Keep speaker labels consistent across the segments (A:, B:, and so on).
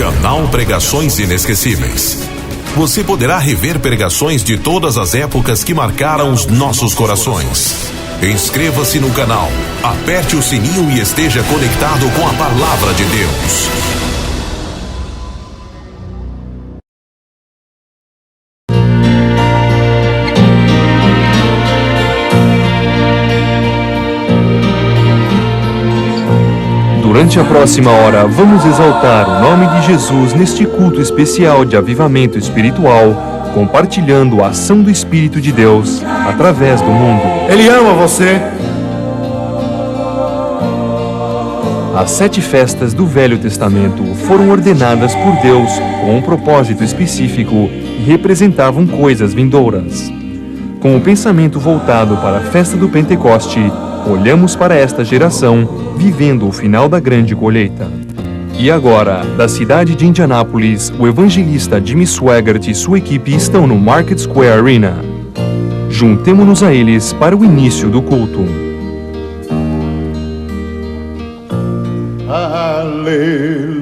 A: Canal Pregações Inesquecíveis. Você poderá rever pregações de todas as épocas que marcaram os nossos corações. Inscreva-se no canal, aperte o sininho e esteja conectado com a Palavra de Deus.
B: Durante a próxima hora, vamos exaltar o nome de Jesus neste culto especial de avivamento espiritual, compartilhando a ação do Espírito de Deus através do mundo.
C: Ele ama você.
B: As 7 festas do Velho Testamento foram ordenadas por Deus com um propósito específico e representavam coisas vindouras. Com o pensamento voltado para a festa do Pentecoste, olhamos para esta geração vivendo o final da grande colheita. E agora, da cidade de Indianápolis, o evangelista Jimmy Swaggart e sua equipe estão no Market Square Arena. Juntemo-nos a eles para o início do culto.
C: Aleluia.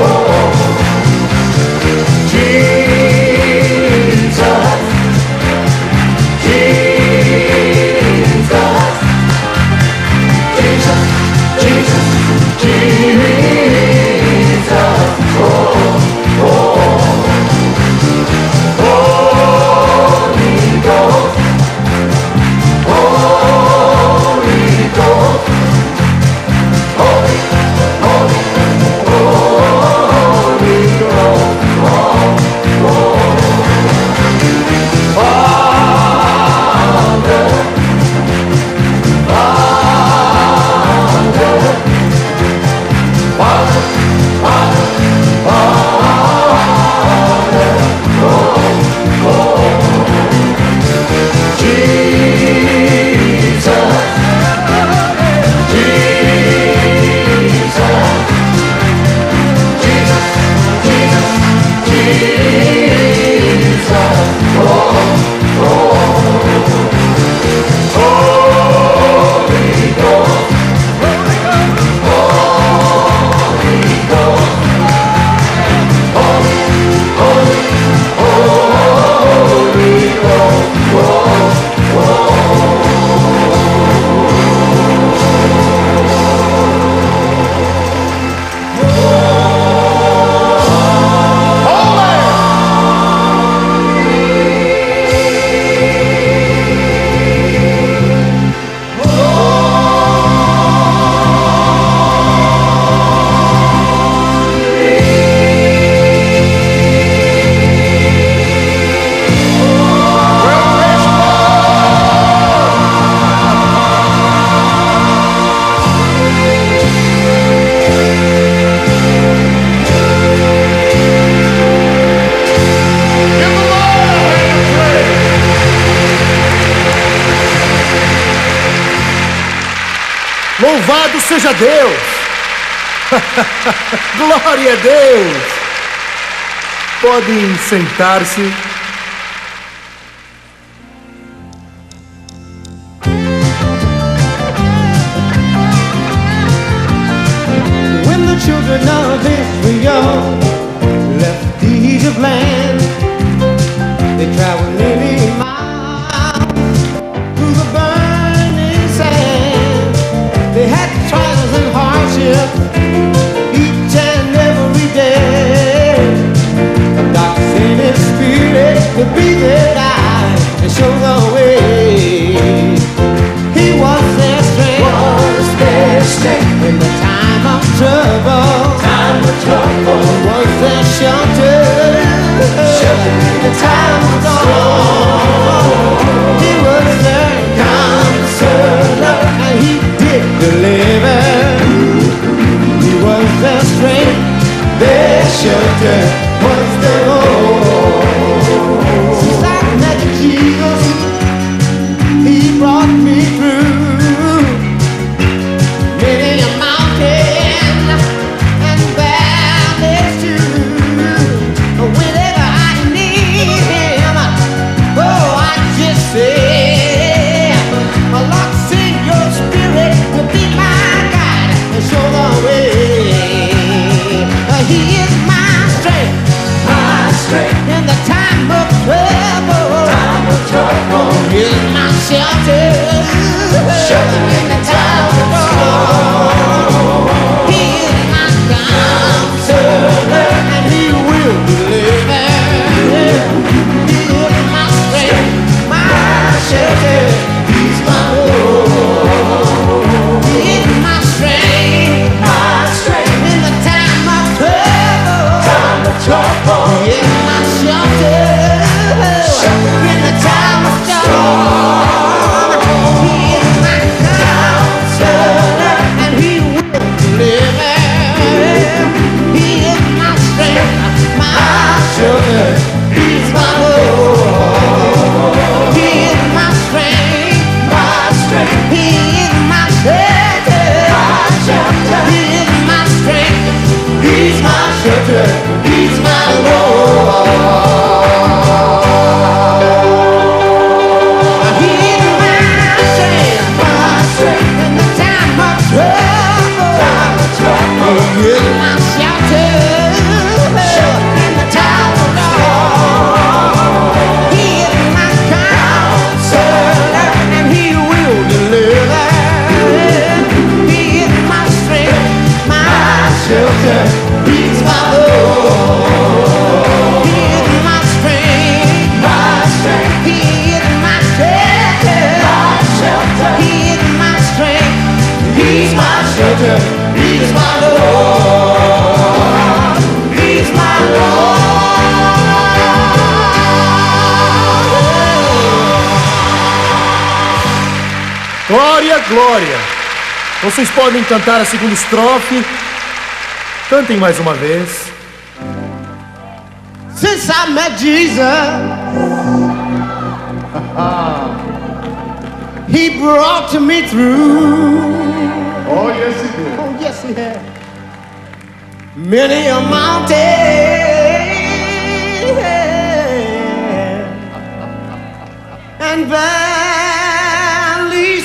D: Oh
C: Louvado seja Deus! Glória a Deus! Podem sentar-se.
D: When the children of Israel left the Egypt land, they traveled many miles through the burning sand. They had trials and hardships each and every day. But God sent His Spirit to be their guide and show the way. He was their strength, in the time of trouble. He was their shelter in the time of storm. He was their counselor, and He did deliver. He was their strength, their shelter was the Lord. Since I met Jesus, He brought me through many a mountain and valleys too. Whenever I need Him, oh, I just say, Lord, send Your Spirit to be my guide and show the way. He is my strength in the time of trouble. He is my shelter in the time of storm. He is my counselor, and He will deliver. He is my strength, my shelter. He's my Lord. He is my strength in the time of trouble. He is my shelter in the time of storm. He is my counselor, and He will deliver. He is my strength, my shelter. He's my Lord. He is my strength, He is my shelter, He is my strength, He's my shelter, He's my Lord. He is my strength in the time of trouble. He is my shelter in the time of storm. He is my counselor, and He will deliver. He is my strength, my shelter. He's my Lord. He is my strength, He is my shelter, He is my strength, He's my shelter, He's my Lord. He's my Lord.
C: Glória, glória! Vocês podem cantar a segunda estrofe. Cantem mais uma vez.
D: Since I met Jesus, He brought me through.
C: Oh, yes, He did.
D: Oh, yes, He has. Many a mountain and valleys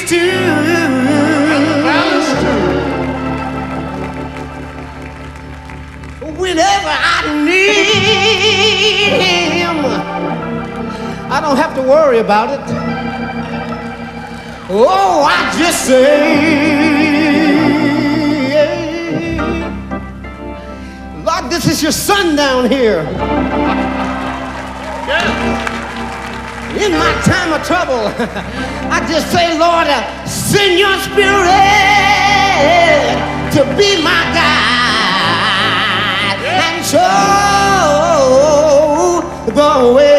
D: too. Whenever I need Him, I don't have to worry about it. Oh, I just say, Lord, this is Your Son down here. In my time of trouble, I just say, Lord, send Your Spirit to be my guide and show the way.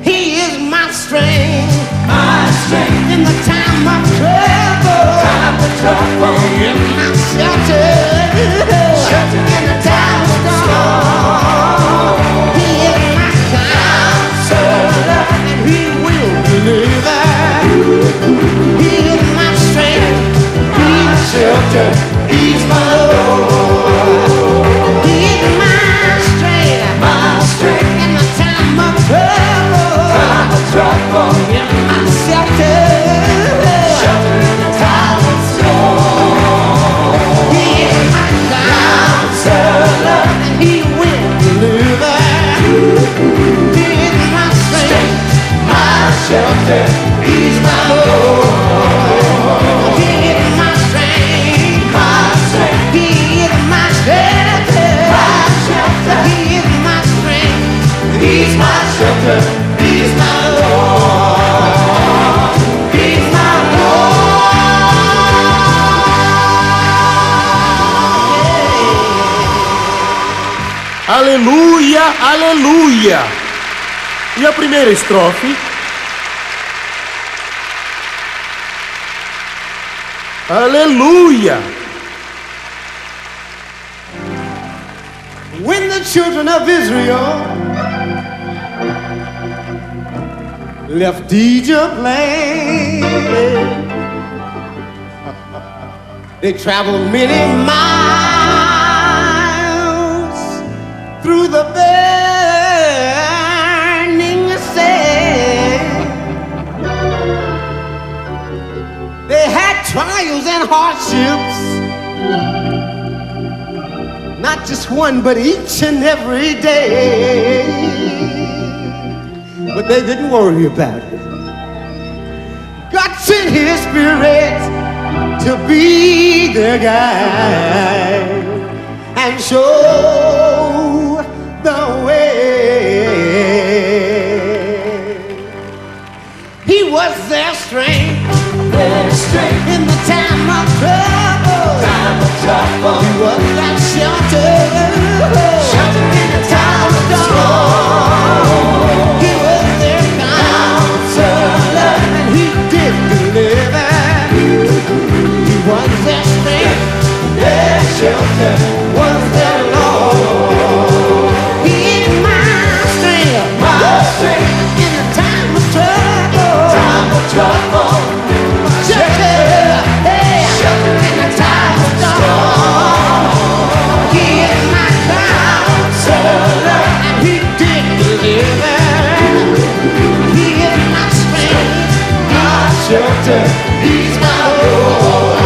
D: He is my strength in the time of trouble. He is my shelter in the time of storm. He is my counselor, and He will deliver. He's my Lord. He is my strength in the time of trouble. In my shelter in the time of storm. He is my counselor, and He will deliver. He is my strength, my shelter. He's my Lord. He is my strength, He is my shelter, He is my strength. He's my shelter. He's my Lord. He's my Lord.
C: Aleluia, aleluia. E a primeira estrofe? Aleluia.
D: When the children of Israel left Egypt land, they traveled many miles through the burning sand. They had trials and hardships, not just one, but each and every day. But they didn't worry about it. God sent His Spirit to be their guide and show the way. He was their strength in the time of trouble. He was that shelter in the time of storm. He was their counselor, and He did deliver. He was their strength, their shelter was their Lord. He is my strength in the time of trouble. Shelter in the time of storm. He is my counselor, and He did deliver. He is my strength, my shelter. He's my Lord.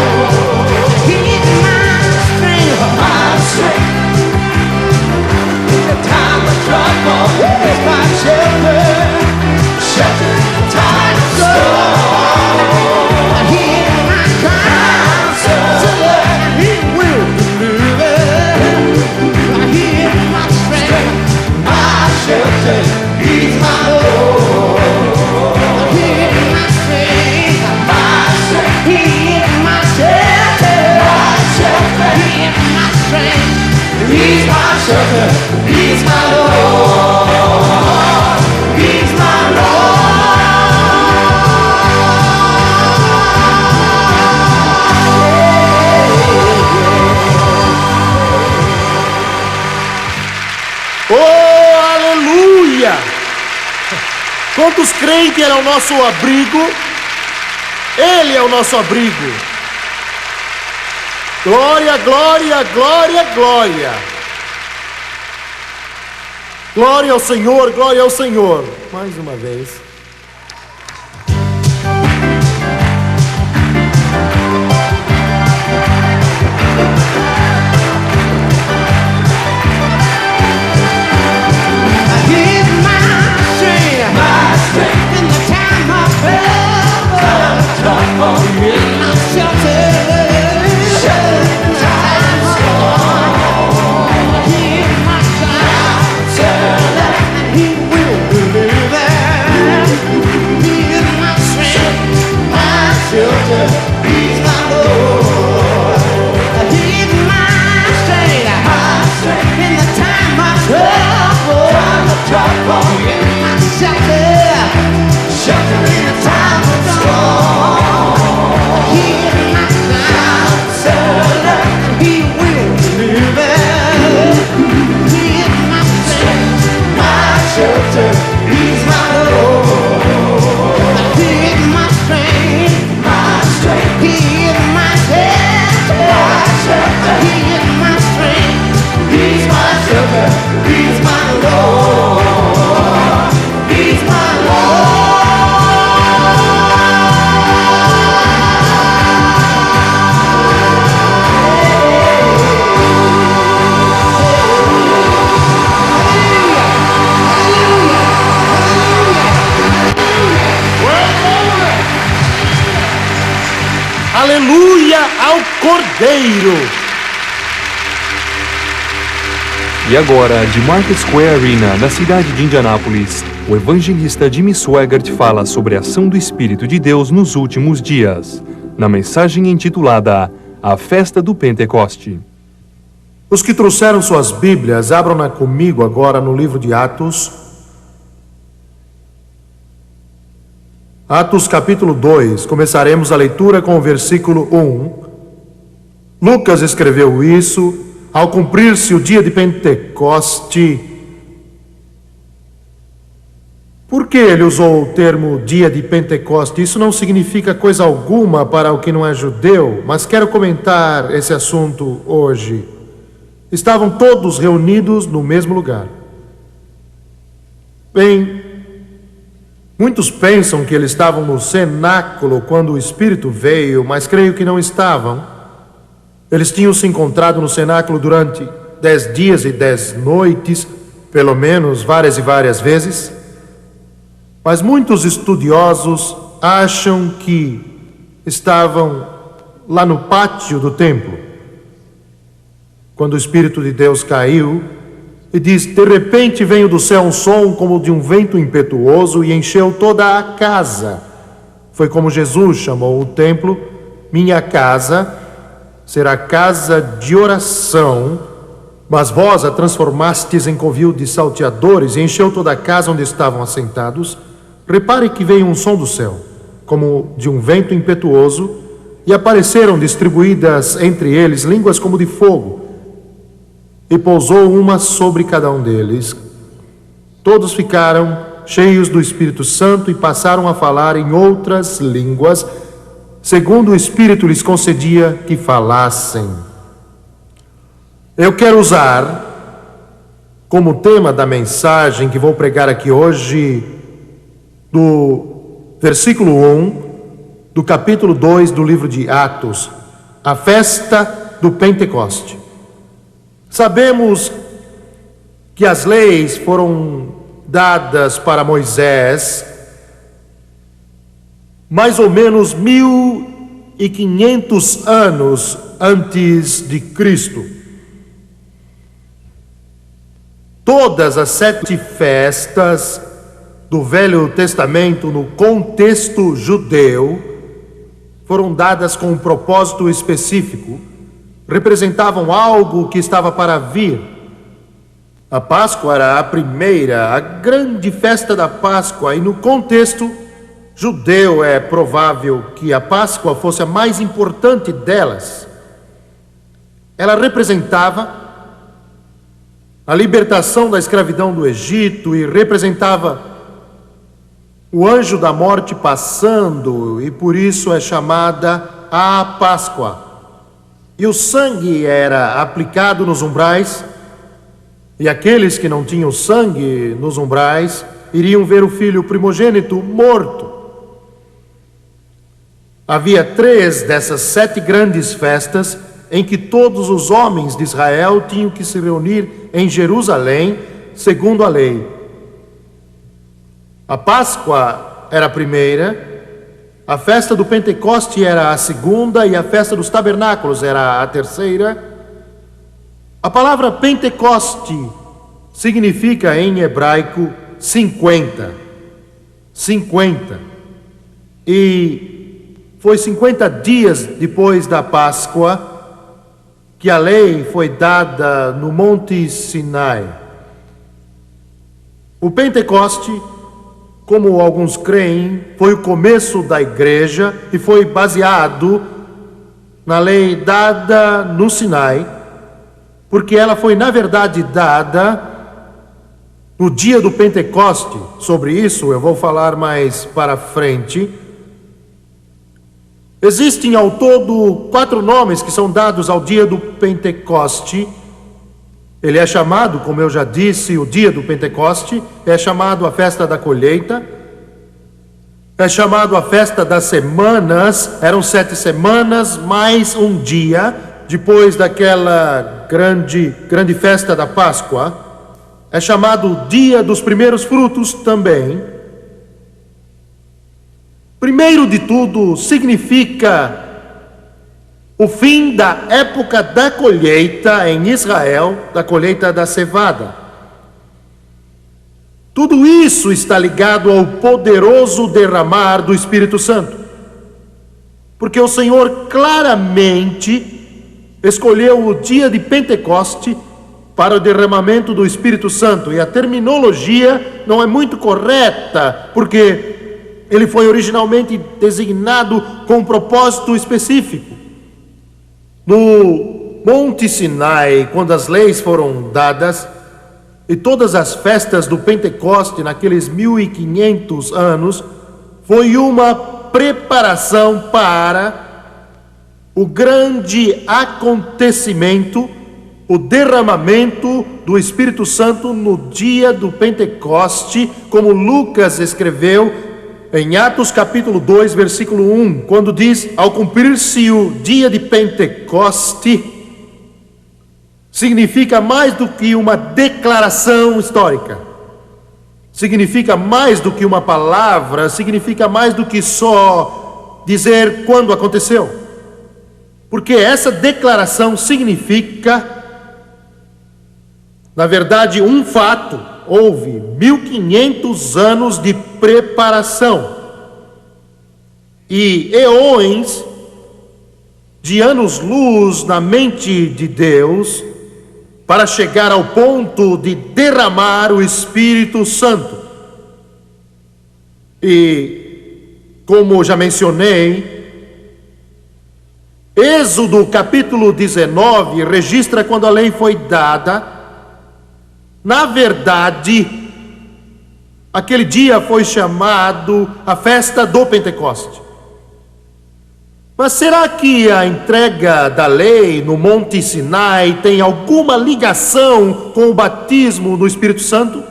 D: He is my strength in the time of trouble. He is my shelter in the time of storm. He is my counselor, and He will deliver. He is my strength, my shelter. He's my Lord. He is my strength, He is my shelter, He is my strength. He's my shelter. He's my Lord. He's my
C: Oh, aleluia! Quantos creem que Ele é o nosso abrigo? Ele é o nosso abrigo. Glória, glória, glória, glória. Glória ao Senhor, glória ao Senhor. Mais uma vez.
D: He's my strength in the time of trouble. He is my shelter in the time of storm. He is my counselor, and He will deliver. He is my strength. He's my shelter. He's my Lord. He's my Lord.
C: Aleluia ao Cordeiro!
B: E agora, de Market Square Arena, na cidade de Indianápolis, o evangelista Jimmy Swaggart fala sobre a ação do Espírito de Deus nos últimos dias, na mensagem intitulada A Festa do Pentecoste.
C: Os que trouxeram suas Bíblias, abram-na comigo agora no livro de Atos. Atos capítulo 2, começaremos a leitura com o versículo 1. Lucas escreveu isso ao cumprir-se o dia de Pentecoste. Por que ele usou o termo dia de Pentecoste? Isso não significa coisa alguma para o que não é judeu, mas quero comentar esse assunto hoje. Estavam todos reunidos no mesmo lugar. Bem, muitos pensam que eles estavam no cenáculo quando o Espírito veio, mas creio que não estavam. Eles tinham se encontrado no cenáculo durante 10 dias e 10 noites, pelo menos várias e várias vezes. Mas muitos estudiosos acham que estavam lá no pátio do templo, quando o Espírito de Deus caiu. E diz: de repente veio do céu um som como de um vento impetuoso e encheu toda a casa. Foi como Jesus chamou o templo: minha casa será casa de oração, mas vós a transformastes em covil de salteadores, e encheu toda a casa onde estavam assentados. Repare que veio um som do céu, como de um vento impetuoso, e apareceram distribuídas entre eles línguas como de fogo, e pousou uma sobre cada um deles. Todos ficaram cheios do Espírito Santo e passaram a falar em outras línguas, segundo o Espírito lhes concedia que falassem. Eu quero usar como tema da mensagem que vou pregar aqui hoje, do versículo 1 do capítulo 2 do livro de Atos, a festa do Pentecoste. Sabemos que as leis foram dadas para Moisés mais ou menos 1500 anos antes de Cristo. Todas as 7 festas do Velho Testamento, no contexto judeu, foram dadas com um propósito específico. Representavam algo que estava para vir. A Páscoa era a primeira, a grande festa da Páscoa, e no contexto judeu é provável que a Páscoa fosse a mais importante delas. Ela representava a libertação da escravidão do Egito e representava o anjo da morte passando, e por isso é chamada a Páscoa. E o sangue era aplicado nos umbrais, e aqueles que não tinham sangue nos umbrais iriam ver o filho primogênito morto. Havia 3 dessas 7 grandes festas em que todos os homens de Israel tinham que se reunir em Jerusalém, segundo a lei. A Páscoa era a primeira, a festa do Pentecoste era a segunda e a festa dos tabernáculos era a terceira. A palavra Pentecoste significa em hebraico 50. 50. E foi 50 dias depois da Páscoa que a lei foi dada no Monte Sinai. O Pentecoste, como alguns creem, foi o começo da igreja e foi baseado na lei dada no Sinai, porque ela foi, na verdade, dada no dia do Pentecoste. Sobre isso eu vou falar mais para frente. Existem ao todo 4 nomes que são dados ao dia do Pentecoste. Ele é chamado, como eu já disse, o dia do Pentecoste, é chamado a festa da colheita, é chamado a festa das semanas. Eram 7 semanas mais um dia, depois daquela grande festa da Páscoa. É chamado dia dos primeiros frutos também. Primeiro de tudo, significa o fim da época da colheita em Israel, da colheita da cevada. Tudo isso está ligado ao poderoso derramar do Espírito Santo, porque o Senhor claramente escolheu o dia de Pentecoste para o derramamento do Espírito Santo, e a terminologia não é muito correta, porque ele foi originalmente designado com um propósito específico. No Monte Sinai, quando as leis foram dadas, e todas as festas do Pentecoste naqueles 1500 anos, foi uma preparação para o grande acontecimento, o derramamento do Espírito Santo no dia do Pentecoste, como Lucas escreveu em Atos capítulo 2, versículo 1, quando diz: ao cumprir-se o dia de Pentecoste, significa mais do que uma declaração histórica, significa mais do que uma palavra, significa mais do que só dizer quando aconteceu, porque essa declaração significa, na verdade, um fato. Houve 1500 anos de preparação e eões de anos-luz na mente de Deus para chegar ao ponto de derramar o Espírito Santo. E, como já mencionei, Êxodo capítulo 19 registra quando a lei foi dada. Na verdade, aquele dia foi chamado a festa do Pentecoste. Mas será que a entrega da lei no Monte Sinai tem alguma ligação com o batismo no Espírito Santo?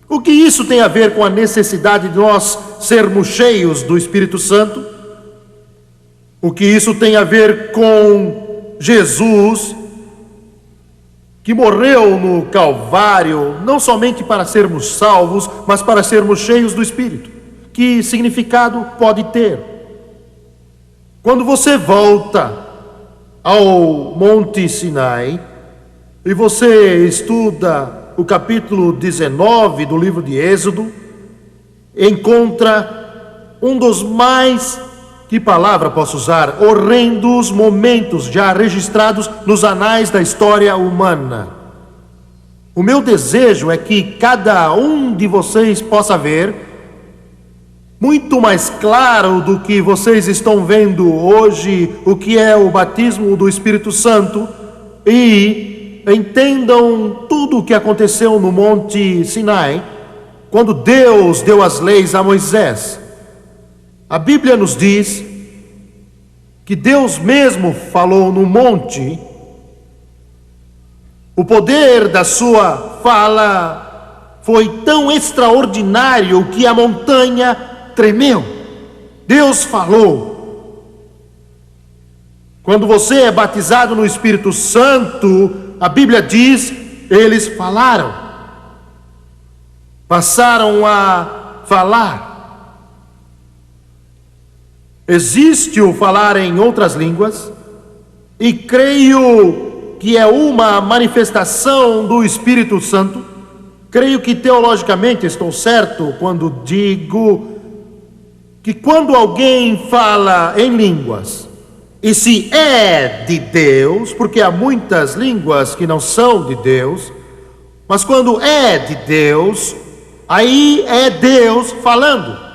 C: O que isso tem a ver com a necessidade de nós sermos cheios do Espírito Santo? O que isso tem a ver com Jesus, que morreu no Calvário, não somente para sermos salvos, mas para sermos cheios do Espírito? Que significado pode ter? Quando você volta ao Monte Sinai e você estuda o capítulo 19 do livro de Êxodo, encontra um dos mais, que palavra posso usar, horrendos momentos já registrados nos anais da história humana. O meu desejo é que cada um de vocês possa ver, muito mais claro do que vocês estão vendo hoje, o que é o batismo do Espírito Santo, e entendam tudo o que aconteceu no Monte Sinai, quando Deus deu as leis a Moisés. A Bíblia nos diz que Deus mesmo falou no monte. O poder da sua fala foi tão extraordinário que a montanha tremeu. Deus falou. Quando você é batizado no Espírito Santo, a Bíblia diz, eles falaram, passaram a falar. Existe o falar em outras línguas, e creio que é uma manifestação do Espírito Santo. Creio que teologicamente estou certo quando digo que quando alguém fala em línguas, e se é de Deus, porque há muitas línguas que não são de Deus, mas quando é de Deus, aí é Deus falando.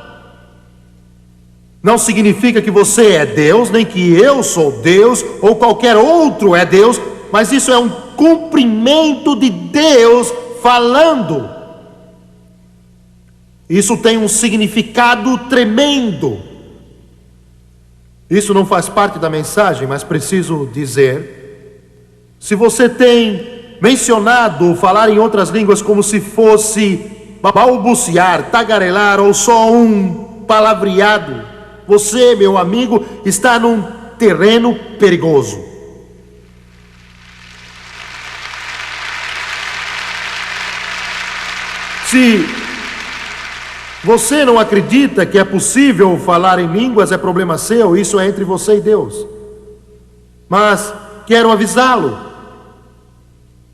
C: Não significa que você é Deus, nem que eu sou Deus, ou qualquer outro é Deus, mas isso é um cumprimento de Deus falando. Isso tem um significado tremendo. Isso não faz parte da mensagem, mas preciso dizer. Se você tem mencionado falar em outras línguas como se fosse balbuciar, tagarelar ou só um palavreado, você, meu amigo, está num terreno perigoso. Se você não acredita que é possível falar em línguas, é problema seu, isso é entre você e Deus. Mas quero avisá-lo,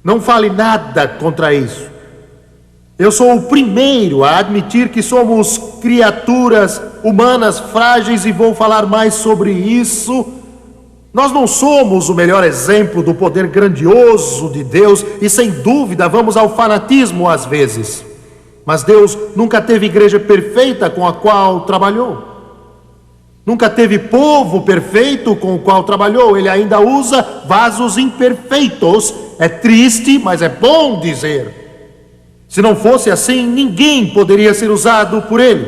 C: não fale nada contra isso. Eu sou o primeiro a admitir que somos criaturas humanas frágeis e vou falar mais sobre isso. Nós não somos o melhor exemplo do poder grandioso de Deus e sem dúvida vamos ao fanatismo às vezes. Mas Deus nunca teve igreja perfeita com a qual trabalhou. Nunca teve povo perfeito com o qual trabalhou. Ele ainda usa vasos imperfeitos. É triste, mas é bom dizer. Se não fosse assim, ninguém poderia ser usado por ele.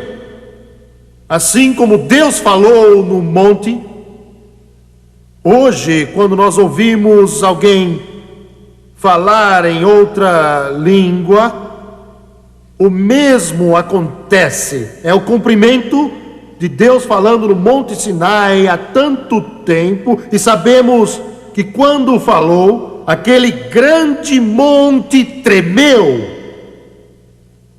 C: Assim como Deus falou no monte, hoje, quando nós ouvimos alguém falar em outra língua, o mesmo acontece. É o cumprimento de Deus falando no Monte Sinai há tanto tempo, e sabemos que quando falou, aquele grande monte tremeu.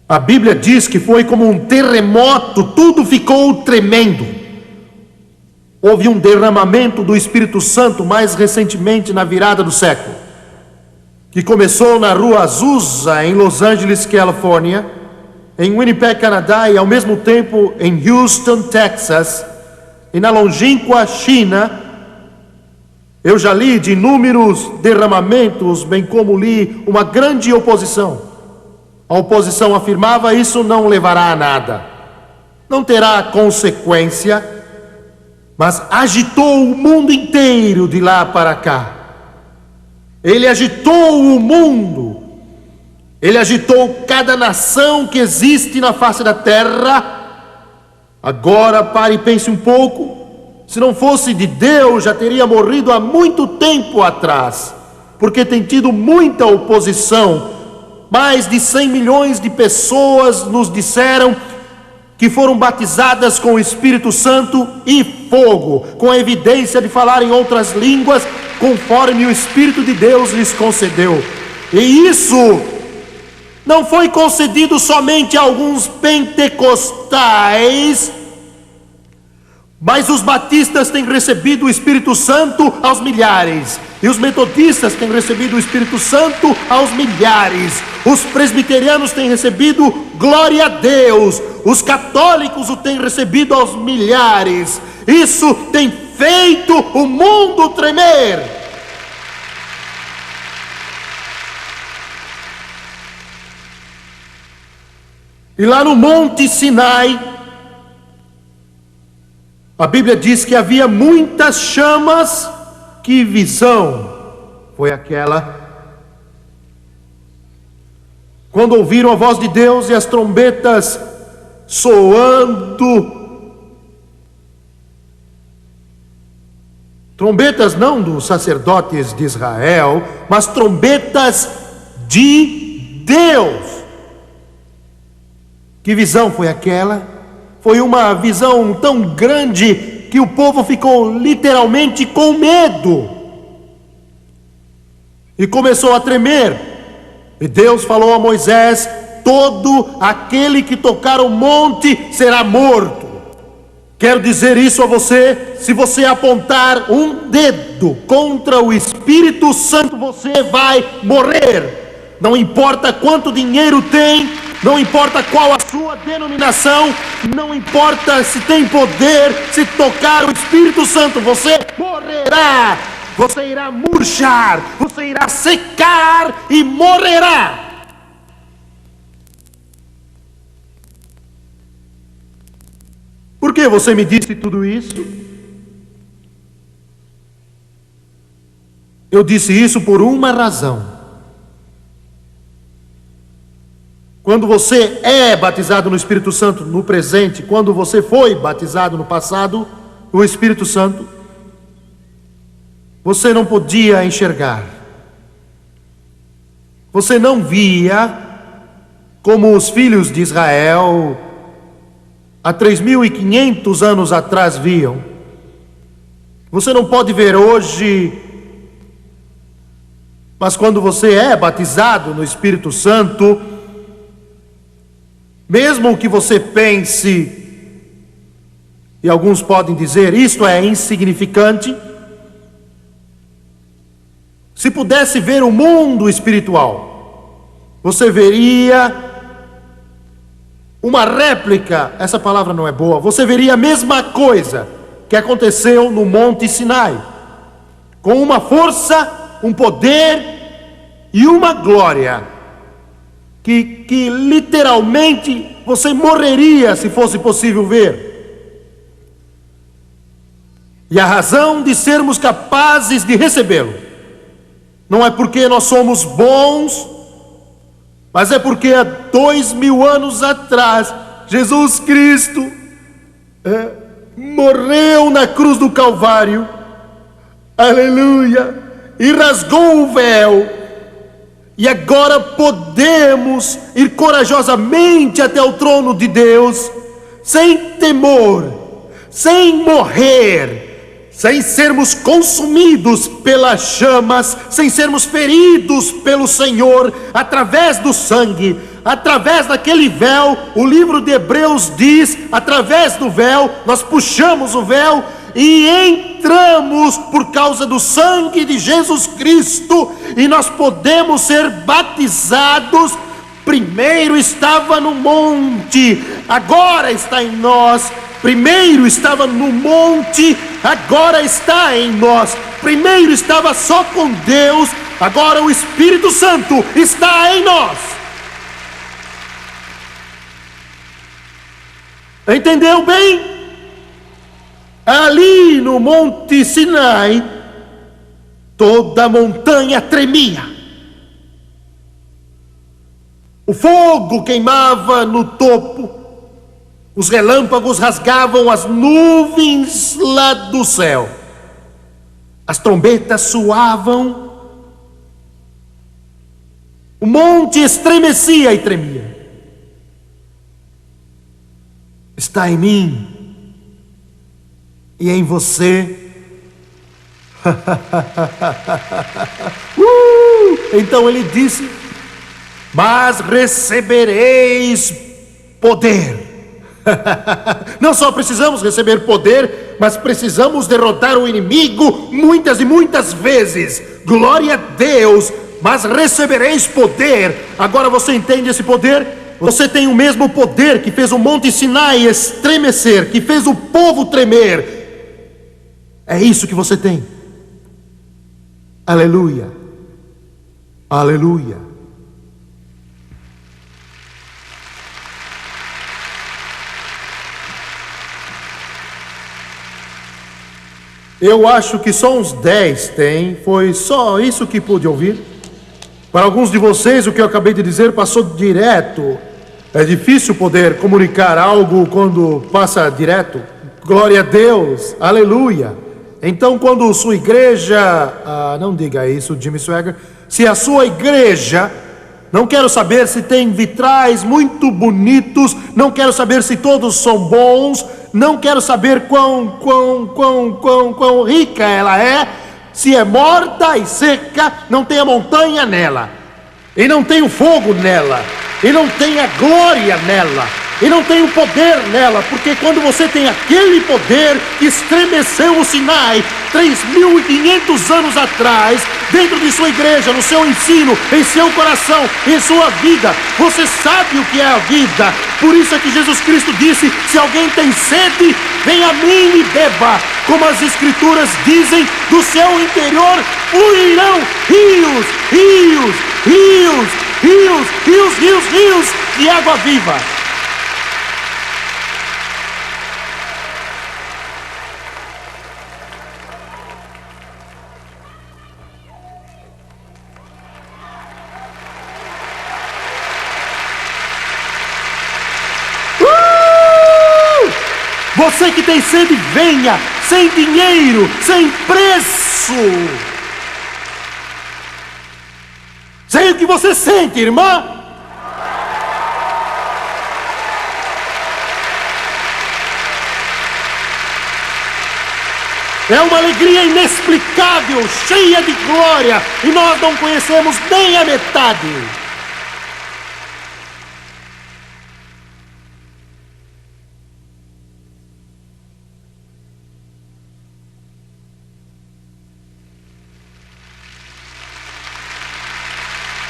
C: A Bíblia diz que foi como um terremoto, tudo ficou tremendo. Houve um derramamento do Espírito Santo mais recentemente na virada do século, que começou na Rua Azusa, em Los Angeles, Califórnia, em Winnipeg, Canadá, e ao mesmo tempo em Houston, Texas, e na longínqua China. Eu já li de inúmeros derramamentos, bem como li uma grande oposição. A oposição afirmava: isso não levará a nada, não terá consequência, mas agitou o mundo inteiro de lá para cá. Ele agitou o mundo, ele agitou cada nação que existe na face da terra. Agora pare e pense um pouco. Se não fosse de Deus, já teria morrido há muito tempo atrás, porque tem tido muita oposição. Mais de 100 milhões de pessoas nos disseram que foram batizadas com o Espírito Santo e fogo, com a evidência de falar em outras línguas, conforme o Espírito de Deus lhes concedeu. E isso não foi concedido somente a alguns pentecostais, mas os batistas têm recebido o Espírito Santo aos milhares, e os metodistas têm recebido o Espírito Santo aos milhares, os presbiterianos têm recebido glória a Deus, os católicos o têm recebido aos milhares. Isso tem feito o mundo tremer. E lá no Monte Sinai, a Bíblia diz que havia muitas chamas. Que visão foi aquela? Quando ouviram a voz de Deus e as trombetas soando, trombetas não dos sacerdotes de Israel, mas trombetas de Deus. Que visão foi aquela? Foi uma visão tão grande que o povo ficou literalmente com medo e começou a tremer. E Deus falou a Moisés: todo aquele que tocar o monte será morto. Quero dizer isso a você: se você apontar um dedo contra o Espírito Santo, você vai morrer. Não importa quanto dinheiro tem, não importa qual a sua denominação, não importa se tem poder, se tocar o Espírito Santo, você morrerá. Você irá murchar, você irá secar e morrerá. Por que você me disse tudo isso? Eu disse isso por uma razão. Quando você é batizado no Espírito Santo no presente, quando você foi batizado no passado, o Espírito Santo, você não podia enxergar. Você não via como os filhos de Israel há 3.500 anos atrás viam. Você não pode ver hoje, mas quando você é batizado no Espírito Santo, mesmo que você pense, e alguns podem dizer, isto é insignificante, se pudesse ver o mundo espiritual, você veria uma réplica, essa palavra não é boa, você veria a mesma coisa que aconteceu no Monte Sinai, com uma força, um poder e uma glória, que literalmente você morreria se fosse possível ver. E a razão de sermos capazes de recebê-lo não é porque nós somos bons, mas é porque há 2000 anos atrás Jesus Cristo morreu na cruz do Calvário, aleluia, e rasgou o véu, e agora podemos ir corajosamente até o trono de Deus, sem temor, sem morrer, sem sermos consumidos pelas chamas, sem sermos feridos pelo Senhor, através do sangue, através daquele véu. O livro de Hebreus diz, através do véu, nós puxamos o véu e entramos por causa do sangue de Jesus Cristo, e nós podemos ser batizados. Primeiro estava no monte, agora está em nós. Primeiro estava no monte, agora está em nós. Primeiro estava só com Deus, agora o Espírito Santo está em nós. Entendeu bem? Ali no Monte Sinai, toda a montanha tremia. O fogo queimava no topo. Os relâmpagos rasgavam as nuvens lá do céu. As trombetas soavam. O monte estremecia e tremia. Está em mim e em você. Então ele disse: mas recebereis poder. Não só precisamos receber poder, mas precisamos derrotar o inimigo muitas e muitas vezes. Glória a Deus. Mas recebereis poder. Agora você entende esse poder? Você tem o mesmo poder que fez o Monte Sinai estremecer, que fez o povo tremer. É isso que você tem. Aleluia. Aleluia. Eu acho que só uns 10 tem. Foi só isso que pude ouvir. Para alguns de vocês, o que eu acabei de dizer passou direto. É difícil poder comunicar algo quando passa direto. Glória a Deus, aleluia. Então, quando sua igreja... não diga isso, Jimmy Swagger. Se a sua igreja... Não quero saber se tem vitrais muito bonitos, não quero saber se todos são bons, não quero saber quão rica ela é, se é morta e seca, não tem a montanha nela, e não tem o fogo nela, e não tem a glória nela, e não tem o poder nela, porque quando você tem aquele poder que estremeceu o Sinai 3.500 anos atrás, dentro de sua igreja, no seu ensino, em seu coração, em sua vida, você sabe o que é a vida. Por isso é que Jesus Cristo disse: se alguém tem sede, vem a mim e beba. Como as escrituras dizem, do seu interior fluirão rios, rios, rios, rios, rios, rios, rios de água viva. Você que tem sede, venha. sem dinheiro, sem preço. Sei o que você sente, irmã. É uma alegria inexplicável, cheia de glória, e nós não conhecemos nem a metade.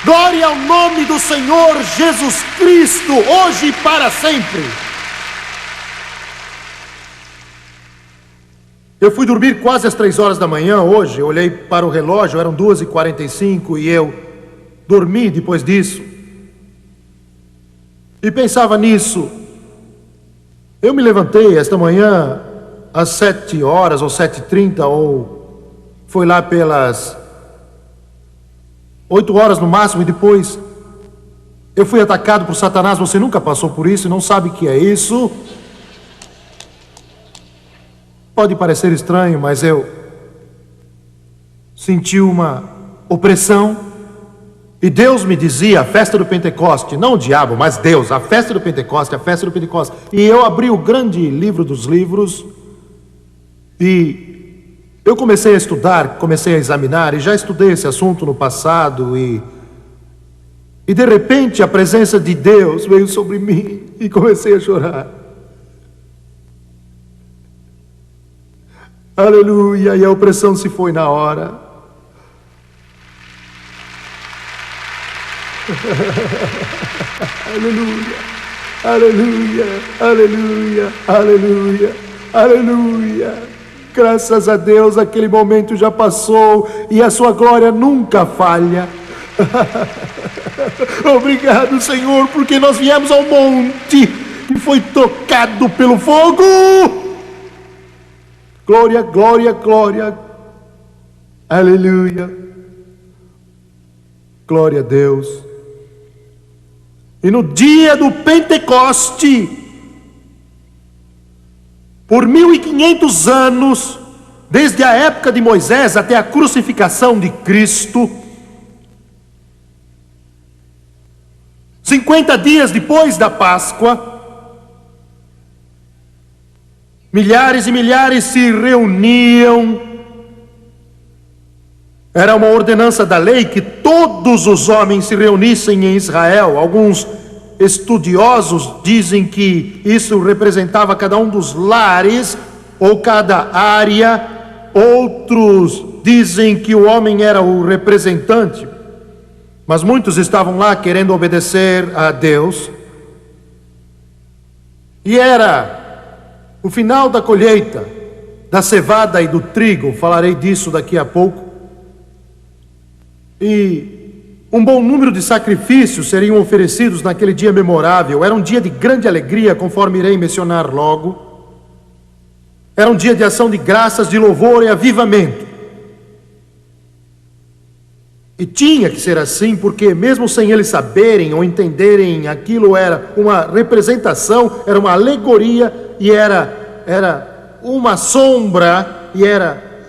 C: Glória ao nome do Senhor Jesus Cristo, hoje e para sempre. Eu fui dormir quase às 3 horas da manhã hoje. Eu olhei para o relógio, eram 2h45 e eu dormi depois disso. E pensava nisso. Eu me levantei esta manhã às 7 horas ou 7h30, ou foi lá pelas 8 horas no máximo, e depois eu fui atacado por Satanás. Você nunca passou por isso e não sabe o que é isso. Pode parecer estranho, mas eu senti uma opressão. E Deus me dizia, a festa do Pentecoste, não o diabo, mas Deus, a festa do Pentecoste, a festa do Pentecoste. E eu abri o grande livro dos livros e eu comecei a estudar, comecei a examinar, e já estudei esse assunto no passado, e de repente a presença de Deus veio sobre mim e comecei a chorar. Aleluia, e a opressão se foi na hora. Aleluia, aleluia, aleluia, aleluia, aleluia. Graças a Deus, aquele momento já passou e a sua glória nunca falha. Obrigado, Senhor, porque nós viemos ao monte e foi tocado pelo fogo. Glória, glória, glória. Aleluia. Glória a Deus. E no dia do Pentecoste, por 1500 anos, desde a época de Moisés até a crucificação de Cristo, 50 dias depois da Páscoa, milhares e milhares se reuniam. Era uma ordenança da lei que todos os homens se reunissem em Israel. Alguns estudiosos dizem que isso representava cada um dos lares ou cada área. Outros dizem que o homem era o representante. Mas muitos estavam lá querendo obedecer a Deus. E era o final da colheita da cevada e do trigo. Falarei disso daqui a pouco. E um bom número de sacrifícios seriam oferecidos naquele dia memorável. Era um dia de grande alegria, conforme irei mencionar logo. Era um dia de ação de graças, de louvor e avivamento. E tinha que ser assim, porque mesmo sem eles saberem ou entenderem, aquilo era uma representação, era uma alegoria, e era uma sombra, e era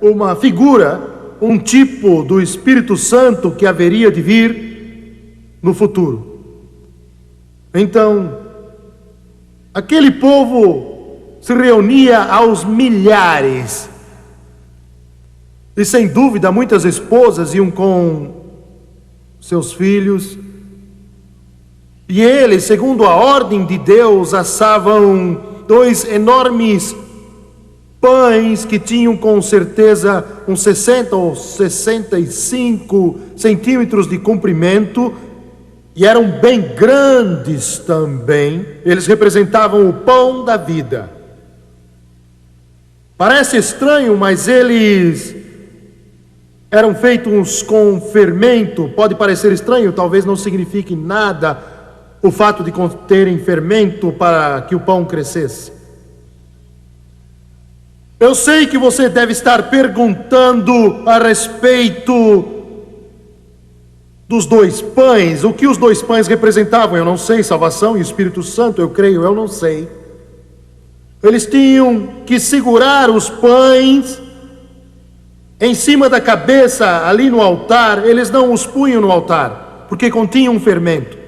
C: uma figura, um tipo do Espírito Santo que haveria de vir no futuro. Então, aquele povo se reunia aos milhares, e sem dúvida muitas esposas iam com seus filhos, e eles, segundo a ordem de Deus, assavam 2 enormes pães que tinham com certeza uns 60 ou 65 centímetros de comprimento, e eram bem grandes também. Eles representavam o pão da vida. Parece estranho, mas eles eram feitos com fermento. Pode parecer estranho, talvez não signifique nada o fato de conterem fermento para que o pão crescesse. Eu sei que você deve estar perguntando a respeito dos 2 pães. O que os 2 pães representavam? Eu não sei. Salvação e Espírito Santo, eu creio, eu não sei. Eles tinham que segurar os pães em cima da cabeça, ali no altar. Eles não os punham no altar, porque continham um fermento.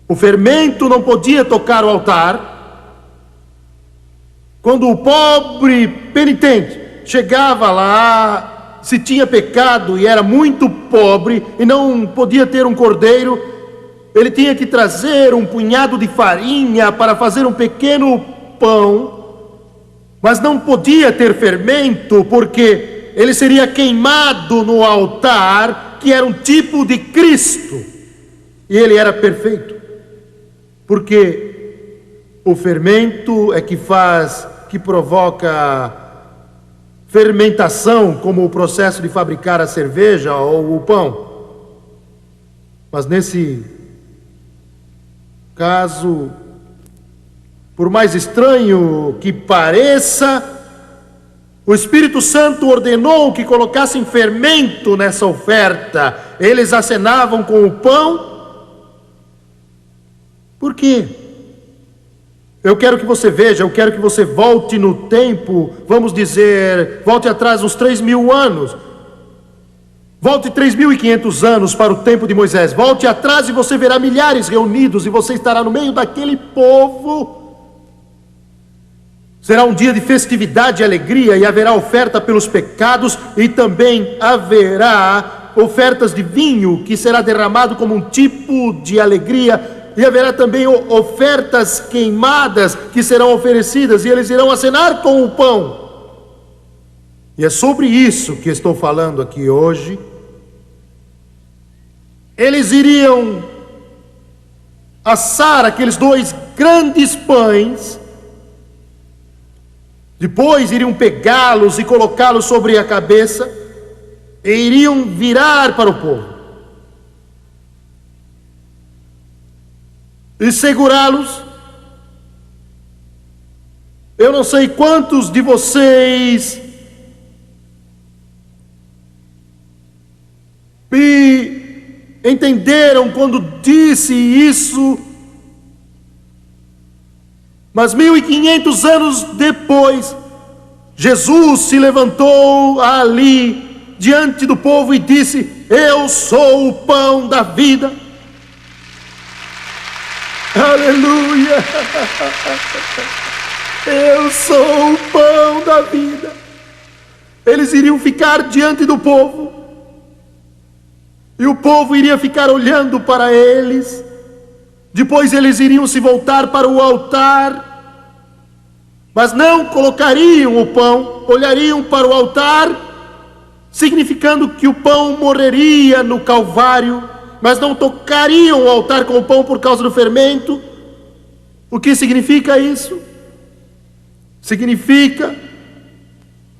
C: O fermento não podia tocar o altar. Quando o pobre penitente chegava lá, se tinha pecado e era muito pobre e não podia ter um cordeiro, ele tinha que trazer um punhado de farinha para fazer um pequeno pão, mas não podia ter fermento, porque ele seria queimado no altar, que era um tipo de Cristo, e ele era perfeito, porque o fermento é que provoca fermentação, como o processo de fabricar a cerveja ou o pão. Mas nesse caso, por mais estranho que pareça, o Espírito Santo ordenou que colocassem fermento nessa oferta. Eles acenavam com o pão. Por quê? Eu quero que você veja, eu quero que você volte no tempo, vamos dizer, volte atrás uns 3.000 anos. Volte 3.500 anos para o tempo de Moisés. Volte atrás e você verá milhares reunidos e você estará no meio daquele povo. Será um dia de festividade e alegria, e haverá oferta pelos pecados, e também haverá ofertas de vinho que será derramado como um tipo de alegria. E haverá também ofertas queimadas que serão oferecidas, e eles irão acenar com o pão. E é sobre isso que estou falando aqui hoje. Eles iriam assar aqueles 2 grandes pães, depois iriam pegá-los e colocá-los sobre a cabeça, e iriam virar para o povo e segurá-los. Eu não sei quantos de vocês me entenderam quando disse isso, mas 1.500 anos depois, Jesus se levantou ali diante do povo e disse: eu sou o pão da vida. Aleluia! Eu sou o pão da vida. Eles iriam ficar diante do povo, e o povo iria ficar olhando para eles. Depois eles iriam se voltar para o altar, mas não colocariam o pão, olhariam para o altar, significando que o pão morreria no Calvário, mas não tocariam o altar com o pão por causa do fermento. O que significa isso? Significa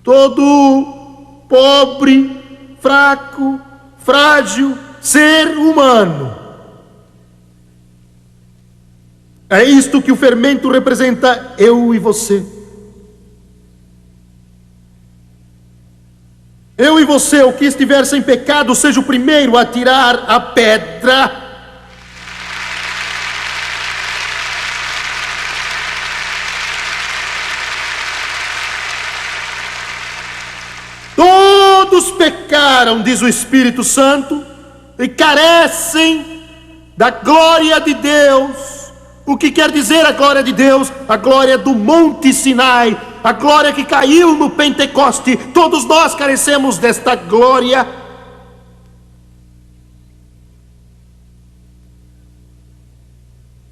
C: todo pobre, fraco, frágil ser humano. É isto que o fermento representa, eu e você. Eu e você, o que estiver sem pecado, seja o primeiro a tirar a pedra. Todos pecaram, diz o Espírito Santo, e carecem da glória de Deus. O que quer dizer a glória de Deus? A glória do Monte Sinai, a glória que caiu no Pentecoste. Todos nós carecemos desta glória.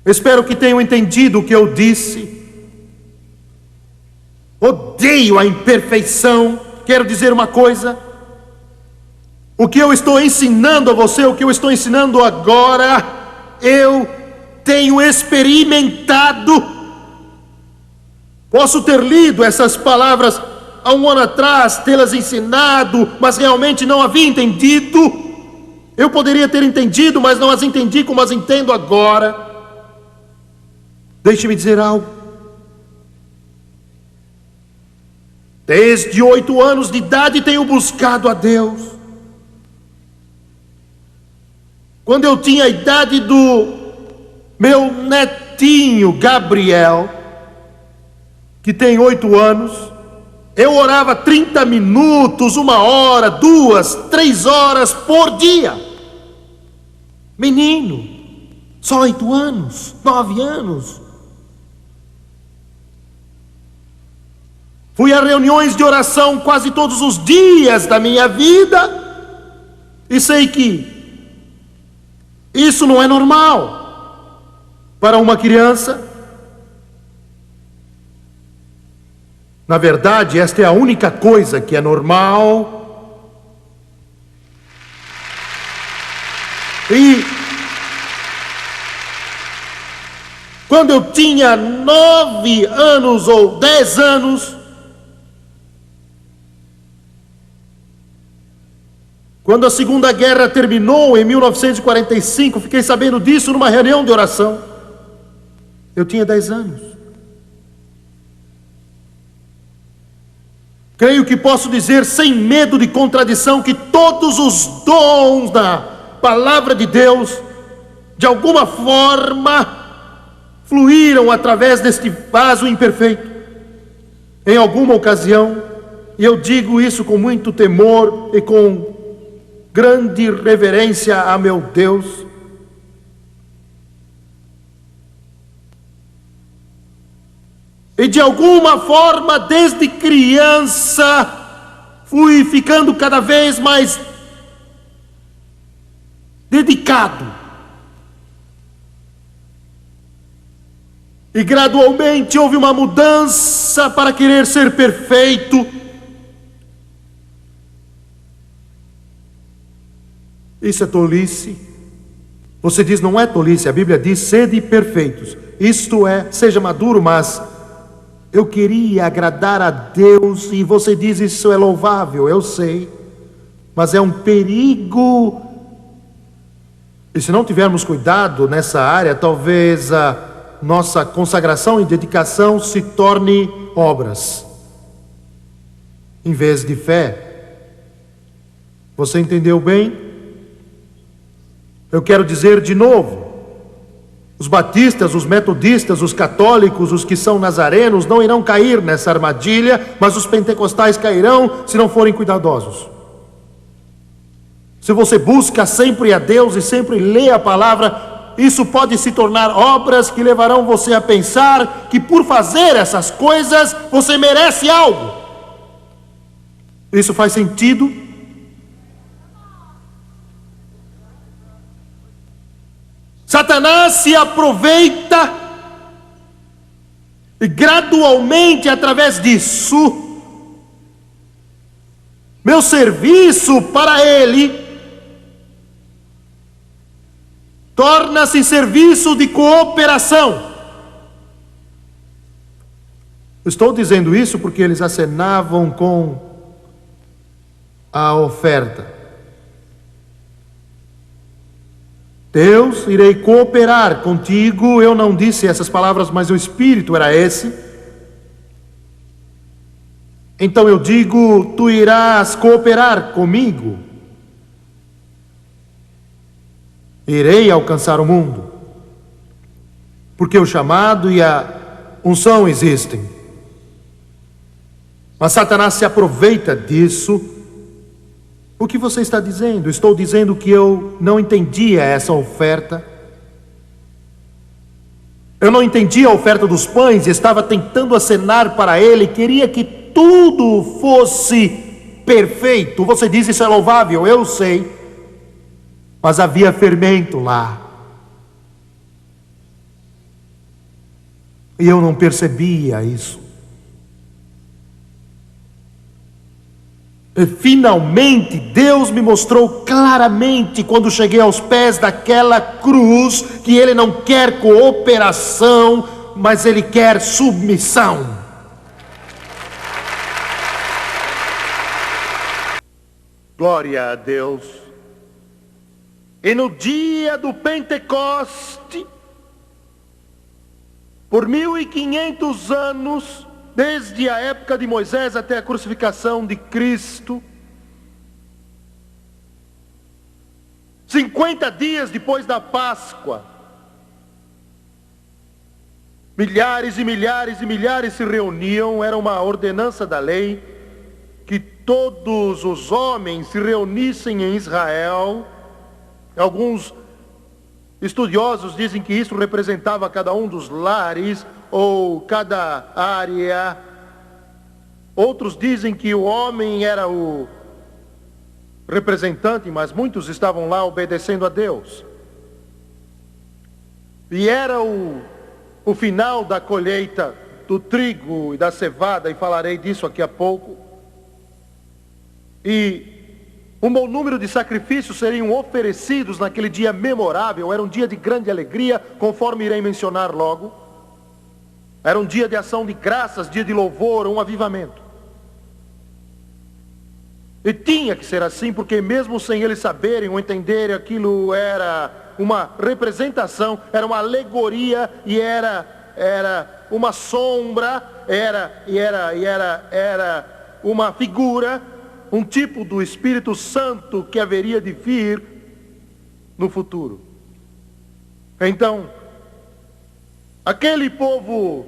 C: Espero que tenham entendido o que eu disse. Odeio a imperfeição. Quero dizer uma coisa: o que eu estou ensinando a você, o que eu estou ensinando agora, eu tenho experimentado. Posso ter lido essas palavras há um ano atrás, tê-las ensinado, mas realmente não havia entendido. Eu poderia ter entendido, mas não as entendi como as entendo agora. Deixe-me dizer algo. Desde 8 anos de idade tenho buscado a Deus. Quando eu tinha a idade do meu netinho Gabriel, que tem 8 anos, eu orava 30 minutos, 1 hora, 2, 3 horas por dia. Menino, só 8 anos, 9 anos. Fui a reuniões de oração quase todos os dias da minha vida e sei que isso não é normal para uma criança. Na verdade, esta é a única coisa que é normal. E quando eu tinha 9 anos ou 10 anos, quando a Segunda Guerra terminou em 1945, fiquei sabendo disso numa reunião de oração. Eu tinha 10 anos. Creio que posso dizer sem medo de contradição que todos os dons da palavra de Deus, de alguma forma, fluíram através deste vaso imperfeito. Em alguma ocasião, e eu digo isso com muito temor e com grande reverência a meu Deus, e de alguma forma, desde criança, fui ficando cada vez mais dedicado. E gradualmente houve uma mudança para querer ser perfeito. Isso é tolice. Você diz, não é tolice, a Bíblia diz, sede perfeitos. Isto é, seja maduro, mas eu queria agradar a Deus, e você diz, isso é louvável, eu sei, mas é um perigo. E se não tivermos cuidado nessa área, talvez a nossa consagração e dedicação se torne obras, em vez de fé. Você entendeu bem? Eu quero dizer de novo, os batistas, os metodistas, os católicos, os que são nazarenos não irão cair nessa armadilha, mas os pentecostais cairão se não forem cuidadosos. Se você busca sempre a Deus e sempre lê a palavra, isso pode se tornar obras que levarão você a pensar que por fazer essas coisas você merece algo. Isso faz sentido? Satanás se aproveita e gradualmente, através disso, meu serviço para ele torna-se serviço de cooperação. Estou dizendo isso porque eles acenavam com a oferta. Deus, irei cooperar contigo. Eu não disse essas palavras, mas o espírito era esse. Então eu digo, tu irás cooperar comigo. Irei alcançar o mundo, porque o chamado e a unção existem. Mas Satanás se aproveita disso. O que você está dizendo? Estou dizendo que eu não entendia essa oferta. Eu não entendia a oferta dos pães e estava tentando acenar para ele. Queria que tudo fosse perfeito. Você diz, isso é louvável, eu sei. Mas havia fermento lá. E eu não percebia isso. E finalmente Deus me mostrou claramente, quando cheguei aos pés daquela cruz, que Ele não quer cooperação, mas Ele quer submissão. Glória a Deus. E no dia do Pentecoste, por 1500 anos, desde a época de Moisés até a crucificação de Cristo, 50 dias depois da Páscoa, Milhares e milhares e milhares se reuniam, era uma ordenança da lei, que todos os homens se reunissem em Israel. Alguns estudiosos dizem que isso representava cada um dos lares, ou cada área. Outros dizem que o homem era o representante, mas muitos estavam lá obedecendo a Deus. E era o final da colheita do trigo e da cevada, e falarei disso aqui a pouco. E um bom número de sacrifícios seriam oferecidos naquele dia memorável. Era um dia de grande alegria, conforme irei mencionar logo. Era um dia de ação de graças, dia de louvor, um avivamento. E tinha que ser assim, porque mesmo sem eles saberem ou entenderem, aquilo era uma representação, era uma alegoria, e era uma sombra, era uma figura, um tipo do Espírito Santo que haveria de vir no futuro. Então, aquele povo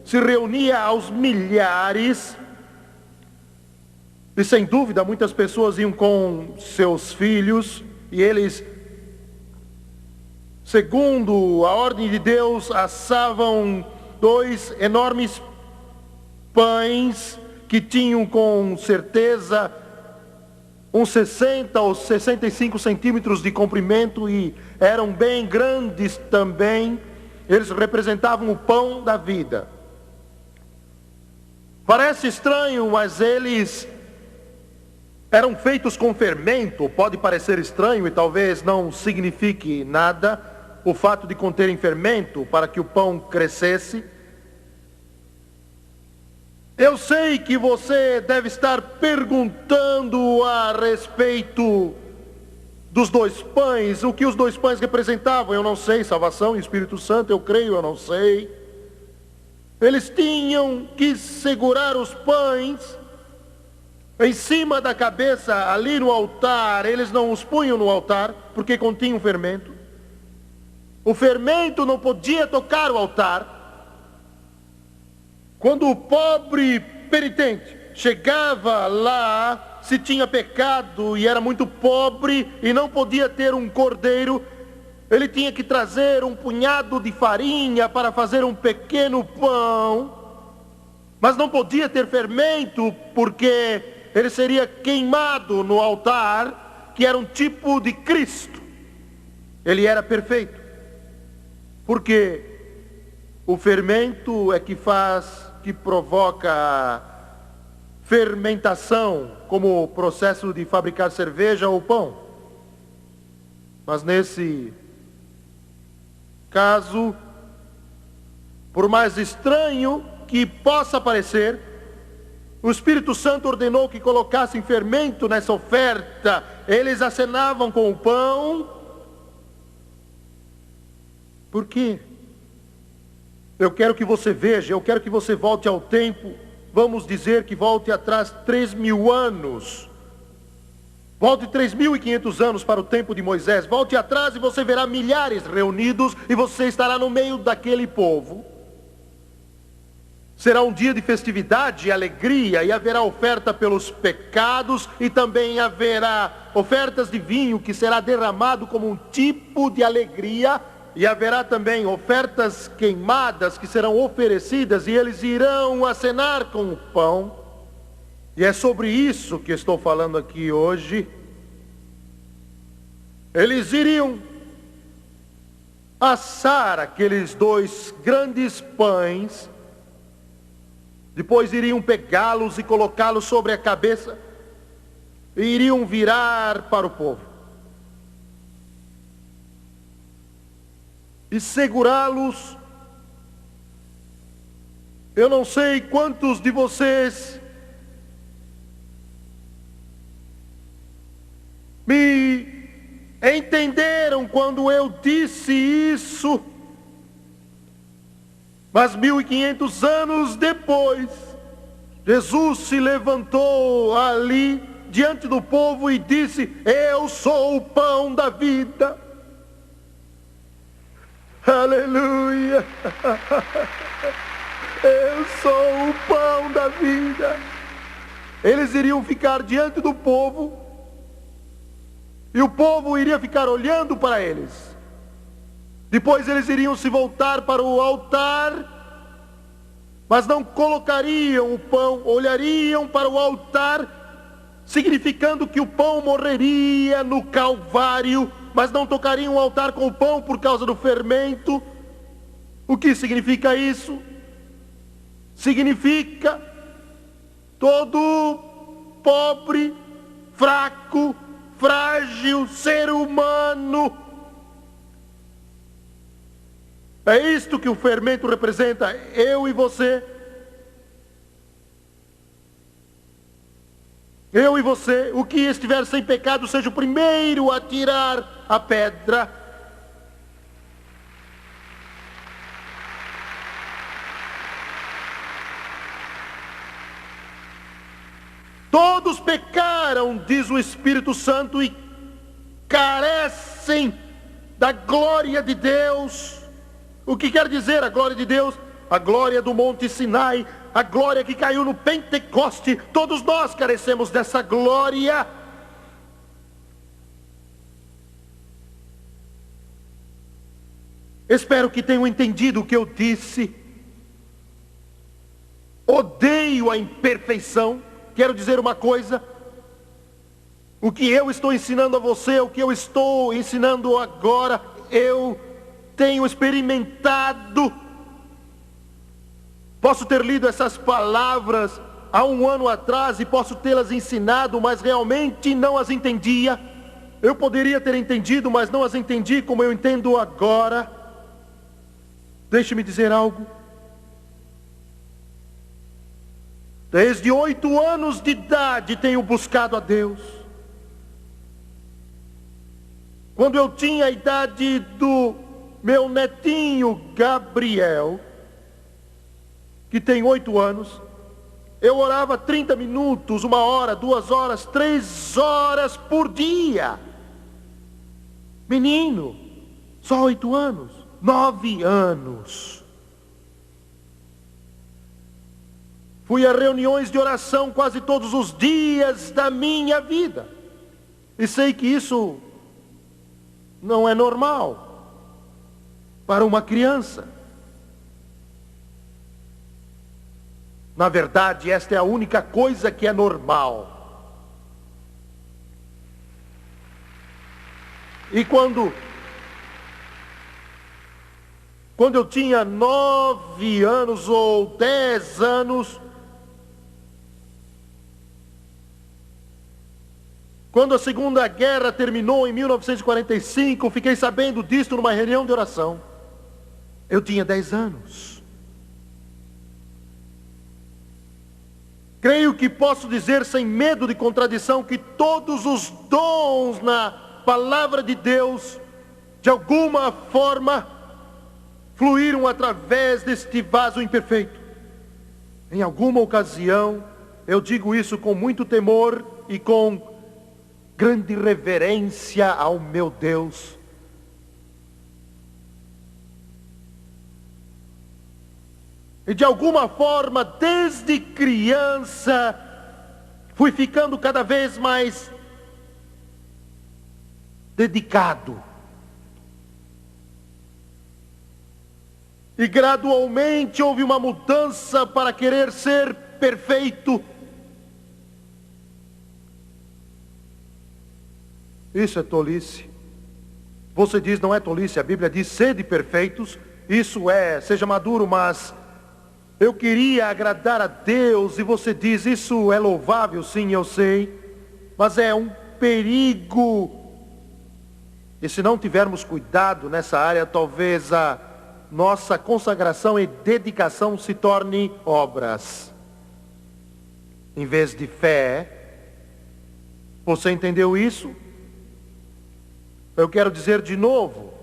C: se reunia aos milhares, e sem dúvida muitas pessoas iam com seus filhos, e eles, segundo a ordem de Deus, assavam 2 enormes pães que tinham com certeza uns 60 ou 65 centímetros de comprimento, e eram bem grandes também. Eles representavam o pão da vida. Parece estranho, mas eles eram feitos com fermento. Pode parecer estranho e talvez não signifique nada o fato de conterem fermento para que o pão crescesse. Eu sei que você deve estar perguntando a respeito dos 2 pães, o que os 2 pães representavam. Eu não sei, salvação e Espírito Santo, eu creio, eu não sei. Eles tinham que segurar os pães em cima da cabeça, ali no altar. Eles não os punham no altar, porque continham fermento. O fermento não podia tocar o altar. Quando o pobre penitente chegava lá, se tinha pecado e era muito pobre e não podia ter um cordeiro, ele tinha que trazer um punhado de farinha para fazer um pequeno pão, mas não podia ter fermento, porque ele seria queimado no altar, que era um tipo de Cristo. Ele era perfeito, porque o fermento é que provoca a fermentação, como o processo de fabricar cerveja ou pão. Mas nesse caso, por mais estranho que possa parecer, o Espírito Santo ordenou que colocassem fermento nessa oferta. Eles acenavam com o pão. Por quê? Eu quero que você veja, eu quero que você volte ao tempo, vamos dizer que volte atrás 3.000 anos. Volte 3.500 anos para o tempo de Moisés. Volte atrás e você verá milhares reunidos, e você estará no meio daquele povo. Será um dia de festividade e alegria, e haverá oferta pelos pecados, e também haverá ofertas de vinho que será derramado como um tipo de alegria. E haverá também ofertas queimadas que serão oferecidas, e eles irão acenar com o pão. E é sobre isso que estou falando aqui hoje. Eles iriam assar aqueles 2 grandes pães, depois iriam pegá-los e colocá-los sobre a cabeça, e iriam virar para o povo e segurá-los. Eu não sei quantos de vocês me entenderam quando eu disse isso, mas 1.500 anos depois, Jesus se levantou ali diante do povo e disse: eu sou o pão da vida. Aleluia! Eu sou o pão da vida. Eles iriam ficar diante do povo, e o povo iria ficar olhando para eles. Depois eles iriam se voltar para o altar, mas não colocariam o pão, olhariam para o altar, significando que o pão morreria no Calvário, mas não tocariam o altar com o pão por causa do fermento. O que significa isso? Significa todo pobre, fraco, frágil ser humano. É isto que o fermento representa, eu e você. Eu e você, o que estiver sem pecado, seja o primeiro a tirar a pedra. Todos pecaram, diz o Espírito Santo, e carecem da glória de Deus. O que quer dizer a glória de Deus? A glória do Monte Sinai, a glória que caiu no Pentecoste. Todos nós carecemos dessa glória. Espero que tenham entendido o que eu disse. Odeio a imperfeição. Quero dizer uma coisa: o que eu estou ensinando a você, o que eu estou ensinando agora, eu tenho experimentado. Posso ter lido essas palavras há um ano atrás e posso tê-las ensinado, mas realmente não as entendia. Eu poderia ter entendido, mas não as entendi como eu entendo agora. Deixe-me dizer algo. Desde 8 anos de idade tenho buscado a Deus. Quando eu tinha a idade do meu netinho Gabriel, que tem 8 anos, eu orava 30 minutos, 1 hora, 2 horas, 3 horas por dia. Menino, só 8 anos, 9 anos. Fui a reuniões de oração quase todos os dias da minha vida. E sei que isso não é normal para uma criança. Na verdade, esta é a única coisa que é normal. E quando eu tinha 9 anos ou 10 anos, quando a Segunda Guerra terminou em 1945, fiquei sabendo disto numa reunião de oração. Eu tinha 10 anos. Creio que posso dizer sem medo de contradição que todos os dons na palavra de Deus, de alguma forma, fluíram através deste vaso imperfeito. Em alguma ocasião, eu digo isso com muito temor e com grande reverência ao meu Deus. E de alguma forma, desde criança, fui ficando cada vez mais dedicado. E gradualmente houve uma mudança para querer ser perfeito. Isso é tolice. Você diz, não é tolice, a Bíblia diz, sede perfeitos. Isso é, seja maduro, mas eu queria agradar a Deus, e você diz, isso é louvável, sim, eu sei, mas é um perigo. E se não tivermos cuidado nessa área, talvez a nossa consagração e dedicação se torne obras, em vez de fé. Você entendeu isso? Eu quero dizer de novo,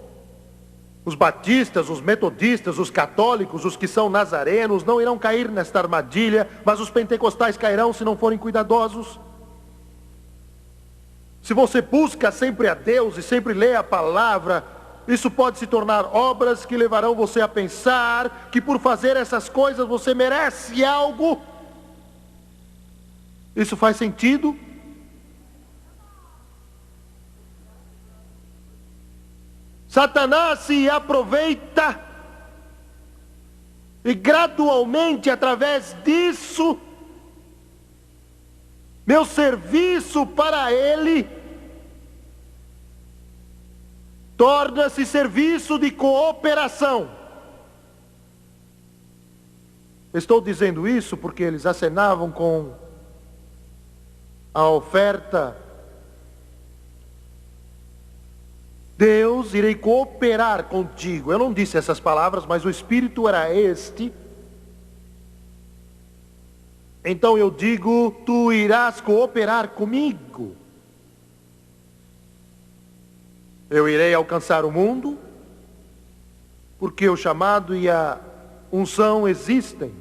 C: os batistas, os metodistas, os católicos, os que são nazarenos, não irão cair nesta armadilha, mas os pentecostais cairão se não forem cuidadosos. Se você busca sempre a Deus e sempre lê a palavra, Isso pode se tornar obras que levarão você a pensar que por fazer essas coisas você merece algo. Isso faz sentido? Satanás se aproveita e gradualmente, através disso, meu serviço para ele torna-se serviço de cooperação. Estou dizendo isso porque eles acenavam com a oferta: Deus, irei cooperar contigo. Eu não disse essas palavras, mas o espírito era este. Então eu digo: tu irás cooperar comigo. Eu irei alcançar o mundo, porque o chamado e a unção existem.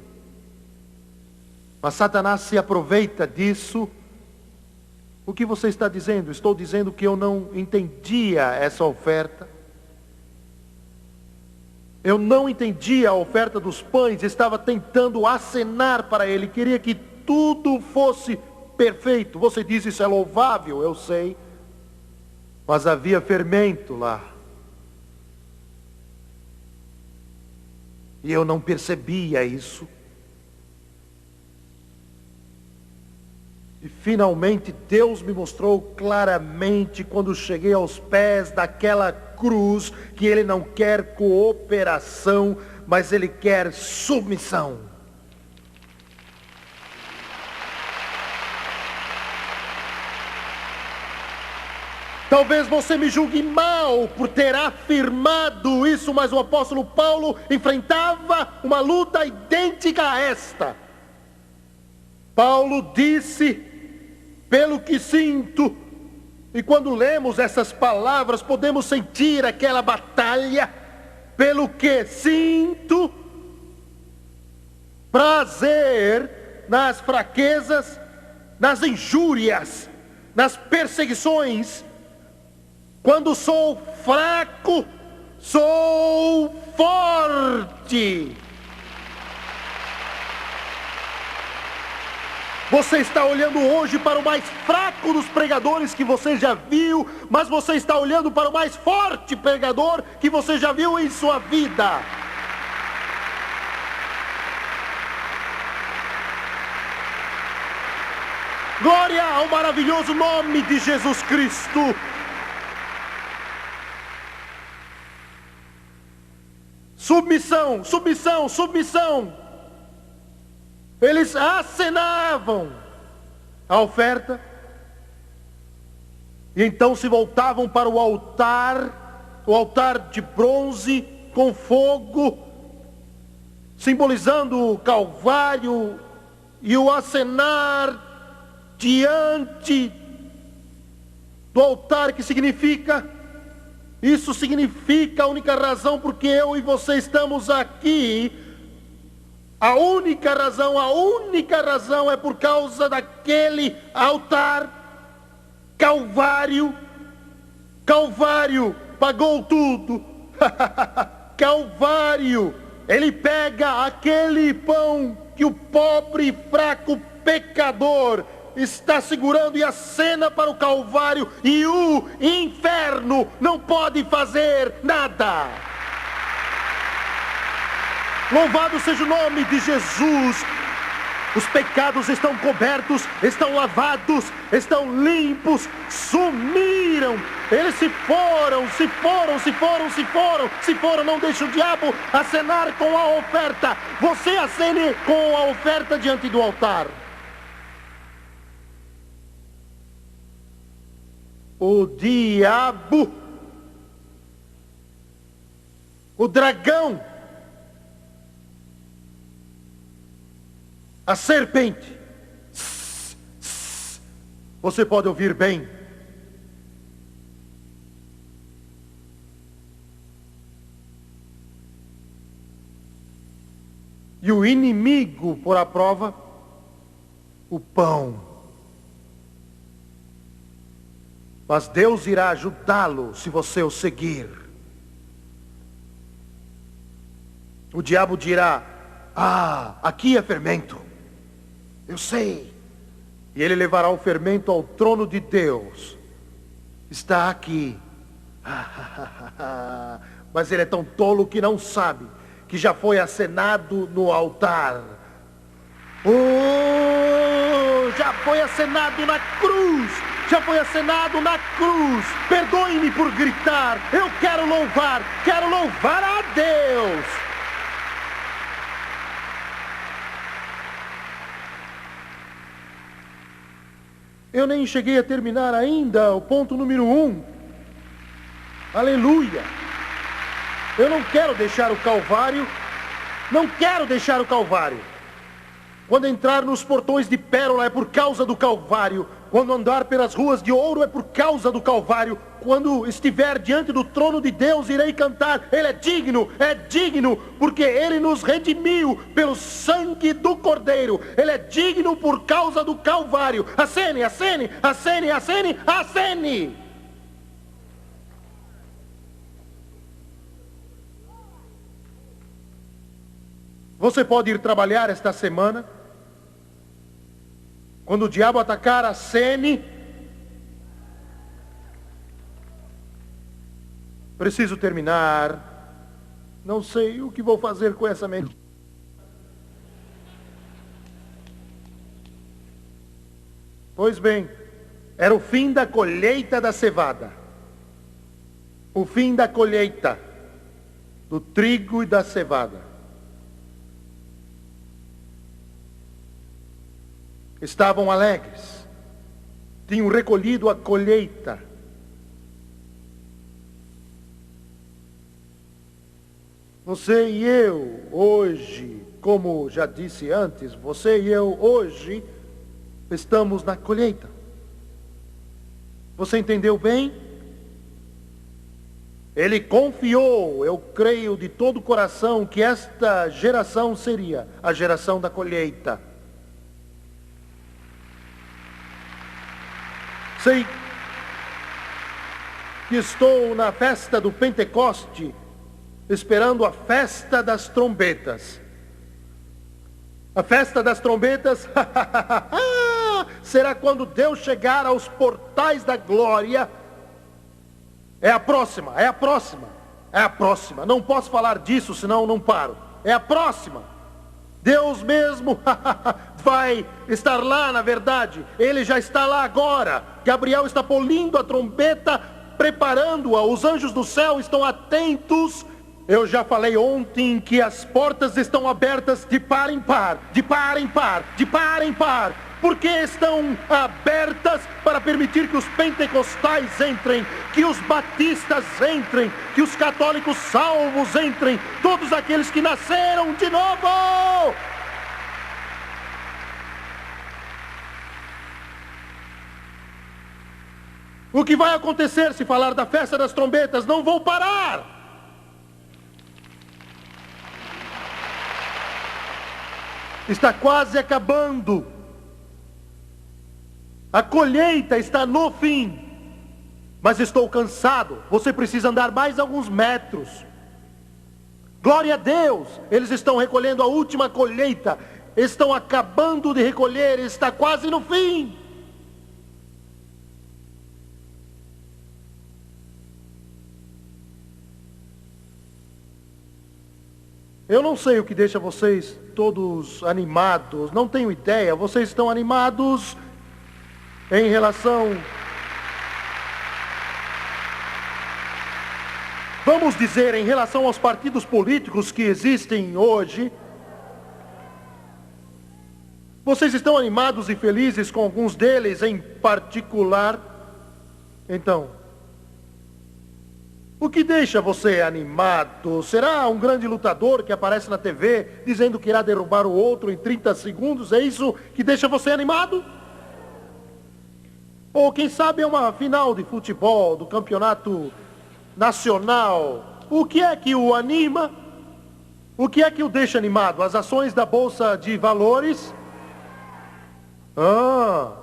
C: Mas Satanás se aproveita disso. O que você está dizendo? Estou dizendo que eu não entendia essa oferta. Eu não entendia a oferta dos pães. Estava tentando acenar para ele. Queria que tudo fosse perfeito. Você diz: isso é louvável, eu sei. Mas havia fermento lá. E eu não percebia isso. E finalmente Deus me mostrou claramente, quando cheguei aos pés daquela cruz, que Ele não quer cooperação, mas Ele quer submissão. Talvez você me julgue mal por ter afirmado isso, mas o apóstolo Paulo enfrentava uma luta idêntica a esta. Paulo disse: pelo que sinto, e quando lemos essas palavras podemos sentir aquela batalha. Pelo que sinto prazer nas fraquezas, nas injúrias, nas perseguições. Quando sou fraco, sou forte. Você está olhando hoje para o mais fraco dos pregadores que você já viu, mas você está olhando para o mais forte pregador que você já viu em sua vida. Glória ao maravilhoso nome de Jesus Cristo. Submissão, submissão, submissão. Eles acenavam a oferta e então se voltavam para o altar de bronze com fogo, simbolizando o Calvário, e o acenar diante do altar, que significa... Isso significa a única razão porque eu e você estamos aqui. A única razão é por causa daquele altar. Calvário. Calvário pagou tudo. Calvário. Ele pega aquele pão que o pobre, fraco pecador está segurando e acena para o Calvário, e o inferno não pode fazer nada. Louvado seja o nome de Jesus. Os pecados estão cobertos, estão lavados, estão limpos, sumiram. Eles se foram. Não deixe o diabo acenar com a oferta. Você acene com a oferta diante do altar. O diabo, o dragão, a serpente, você pode ouvir bem, e o inimigo por a prova, o pão. Mas Deus irá ajudá-lo se você o seguir. O diabo dirá: ah, aqui é fermento. Eu sei. E ele levará o fermento ao trono de Deus. Está aqui. Mas ele é tão tolo que não sabe que já foi acenado no altar. Oh, já foi acenado na cruz. Já foi acenado na cruz. Perdoe-me por gritar. Eu quero louvar a Deus. Eu nem cheguei a terminar ainda o ponto número 1. Aleluia. Eu não quero deixar o Calvário. Não quero deixar o Calvário. Quando entrar nos portões de pérola é por causa do Calvário. Quando andar pelas ruas de ouro é por causa do Calvário. Quando estiver diante do trono de Deus, irei cantar: Ele é digno, porque Ele nos redimiu pelo sangue do Cordeiro. Ele é digno por causa do Calvário. Acene, acene, acene, acene, acene. Você pode ir trabalhar esta semana. Quando o diabo atacar, acene. Preciso terminar. Não sei o que vou fazer com essa mente. Pois bem, era o fim da colheita da cevada. O fim da colheita do trigo e da cevada. Estavam alegres. Tinham recolhido a colheita. Você e eu, hoje, como já disse antes, você e eu, hoje, estamos na colheita. Você entendeu bem? Ele confiou, eu creio de todo o coração, que esta geração seria a geração da colheita. Sei que estou na festa do Pentecoste, esperando a festa das trombetas. A festa das trombetas será quando Deus chegar aos portais da glória. É a próxima, é a próxima, é a próxima. Não posso falar disso, senão não paro. É a próxima. Deus mesmo vai estar lá, na verdade. Ele já está lá agora. Gabriel está polindo a trombeta, preparando-a. Os anjos do céu estão atentos. Eu já falei ontem que as portas estão abertas de par em par, de par em par, de par em par. Porque estão abertas para permitir que os pentecostais entrem, que os batistas entrem, que os católicos salvos entrem, todos aqueles que nasceram de novo. O que vai acontecer se falar da festa das trombetas? Não vou parar. Está quase acabando. A colheita está no fim. Mas estou cansado. Você precisa andar mais alguns metros. Glória a Deus. Eles estão recolhendo a última colheita. Estão acabando de recolher. Está quase no fim. Eu não sei o que deixa vocês todos animados. Não tenho ideia. Vocês estão animados em relação... Vamos dizer, em relação aos partidos políticos que existem hoje. Vocês estão animados e felizes com alguns deles em particular? Então, o que deixa você animado? Será um grande lutador que aparece na TV dizendo que irá derrubar o outro em 30 segundos? É isso que deixa você animado? Ou quem sabe é uma final de futebol, do campeonato nacional? O que é que o anima? O que é que o deixa animado? As ações da Bolsa de Valores?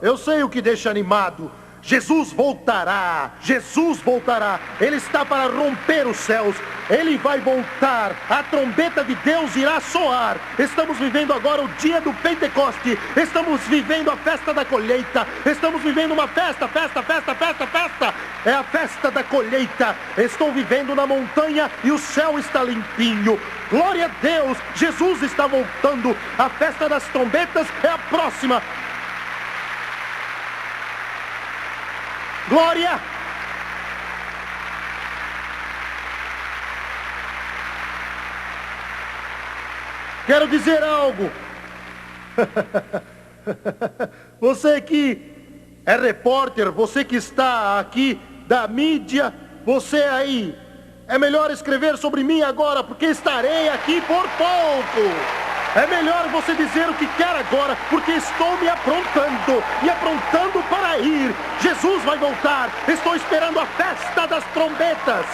C: Eu sei o que deixa animado. Jesus voltará, Jesus voltará, Ele está para romper os céus, Ele vai voltar, a trombeta de Deus irá soar. Estamos vivendo agora o dia do Pentecoste, estamos vivendo a festa da colheita, estamos vivendo uma festa, é a festa da colheita. Estou vivendo na montanha e o céu está limpinho. Glória a Deus, Jesus está voltando, a festa das trombetas é a próxima. Glória! Quero dizer algo. Você que é repórter, você que está aqui da mídia, você aí, é melhor escrever sobre mim agora, porque estarei aqui por pouco. É melhor você dizer o que quer agora, porque estou me aprontando para ir. Jesus vai voltar. Estou esperando a festa das trombetas.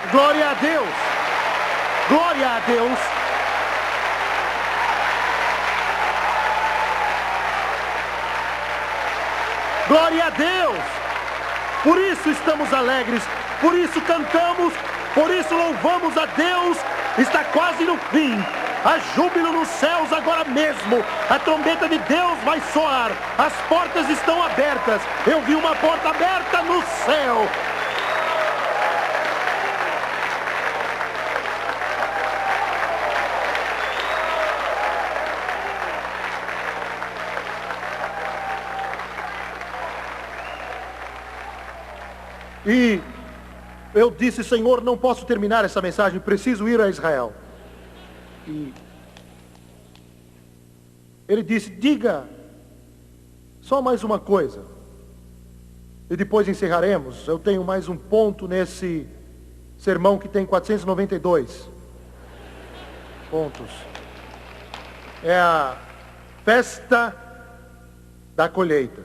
C: Glória a Deus! Glória a Deus! Glória a Deus! Por isso estamos alegres, por isso cantamos, por isso louvamos a Deus. Está quase no fim. Há júbilo nos céus agora mesmo. A trombeta de Deus vai soar. As portas estão abertas. Eu vi uma porta aberta no céu. E eu disse, Senhor, não posso terminar essa mensagem, preciso ir a Israel. E ele disse, diga só mais uma coisa. E depois encerraremos. Eu tenho mais um ponto nesse sermão que tem 492 pontos. É a festa da colheita.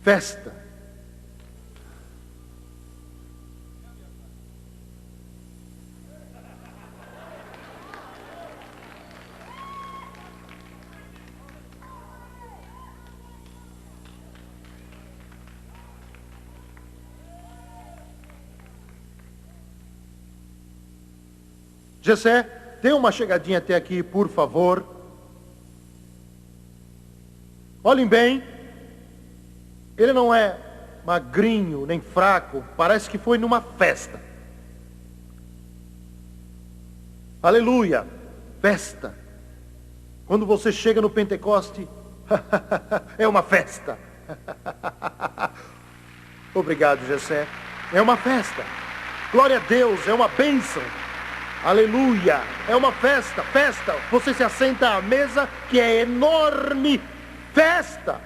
C: Festa. Jessé, dê uma chegadinha até aqui, por favor. Olhem bem. Ele não é magrinho, nem fraco. Parece que foi numa festa. Aleluia. Festa. Quando você chega no Pentecoste, é uma festa. Obrigado, Jessé. É uma festa. Glória a Deus, é uma bênção. Aleluia, é uma festa, festa. Você se assenta à mesa que é enorme, festa.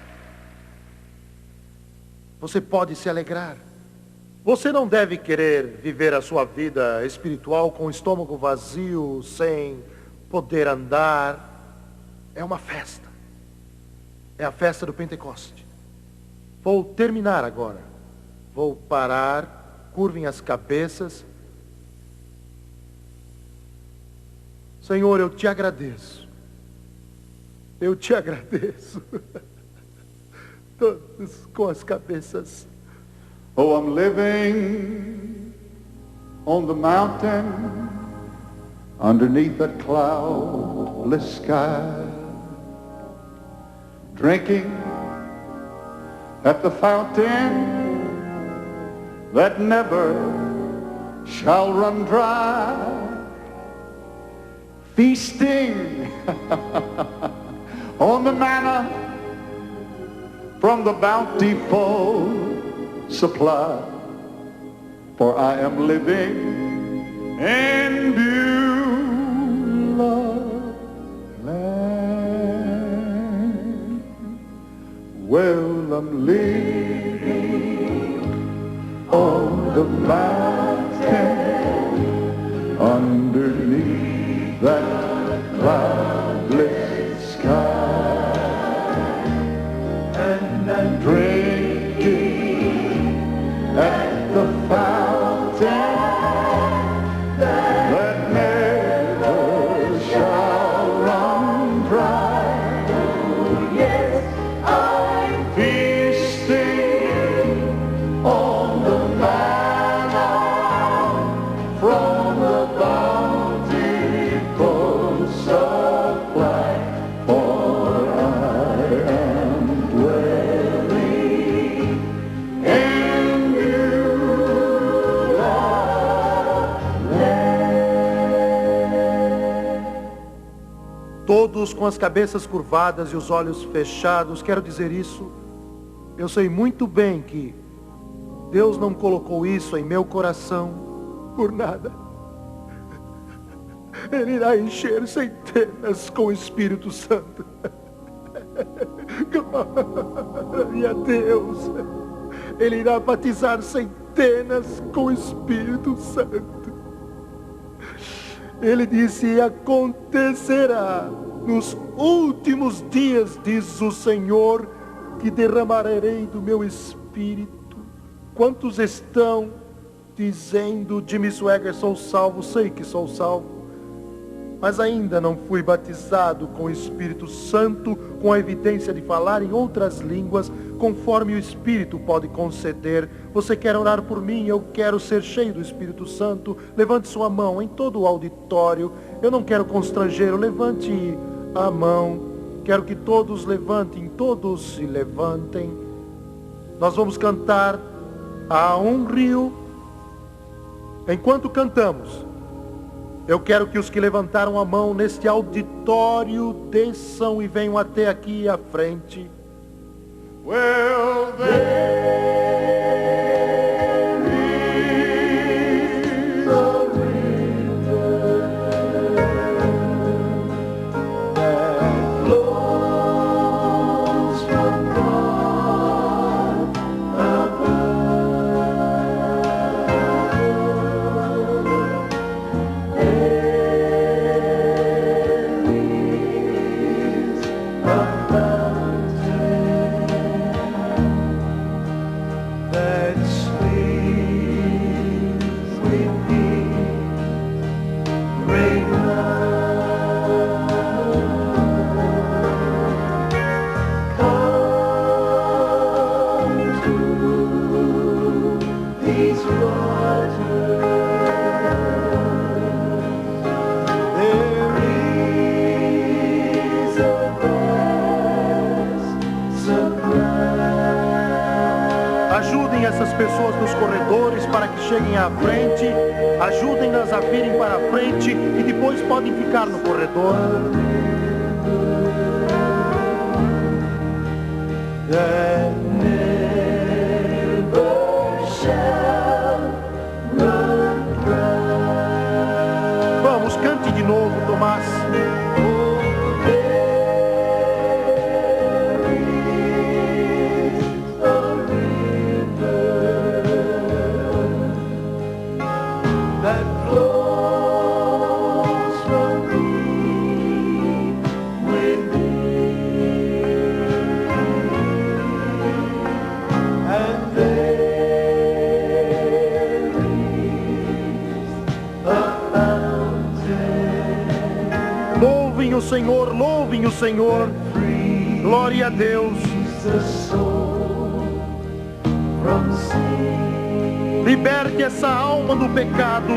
C: Você pode se alegrar. Você não deve querer viver a sua vida espiritual com o estômago vazio, sem poder andar. É uma festa. É a festa do Pentecoste. Vou terminar agora. Vou parar, curvem as cabeças. Senhor, eu te agradeço. Eu te agradeço. Todos com as cabeças.
E: Oh, I'm living on the mountain underneath that cloudless sky, drinking at the fountain that never shall run dry. Feasting on the manna from the bountiful supply, for I am living in Beulah land. Well, I'm living on the mountain, underneath that cloudless sky, and I'm drinking at the fountain that never shall run dry. Oh, yes, I'm feasting on the manna from the bountiful supply, for I am dwelling in Beulah land.
C: Todos com as cabeças curvadas e os olhos fechados, quero dizer isso. Eu sei muito bem que Deus não colocou isso em meu coração por nada. Ele irá encher centenas com o Espírito Santo. Glória a Deus. Ele irá batizar centenas com o Espírito Santo. Ele disse: e acontecerá nos últimos dias, diz o Senhor, que derramarei do meu Espírito. Quantos estão dizendo: Jimmy Swaggart, sou salvo? Sei que sou salvo, mas ainda não fui batizado com o Espírito Santo, com a evidência de falar em outras línguas, conforme o Espírito pode conceder. Você quer orar por mim? Eu quero ser cheio do Espírito Santo. Levante sua mão em todo o auditório. Eu não quero constrangê-lo. Levante a mão. Quero que todos levantem, todos se levantem. Nós vamos cantar a um rio. Enquanto cantamos, eu quero que os que levantaram a mão neste auditório desçam e venham até aqui à frente.
E: Well, there is a river that flows from God above. There is a fountain that sleeps within great love. Come to these waters. There is a vast supply.
C: Ajudem essas pessoas nos corredores para que cheguem à frente. Ajudem-nas a virem para a frente e depois podem ficar no corredor.
E: That never shall run dry.
C: Vamos, cante de novo, Tomás.
E: Oh, there is a river that flows from deep within, and there is a fountain
C: Louvem o Senhor, louvem o Senhor. Glória a Deus.
E: the soul from sin.
C: Liberte essa alma do pecado.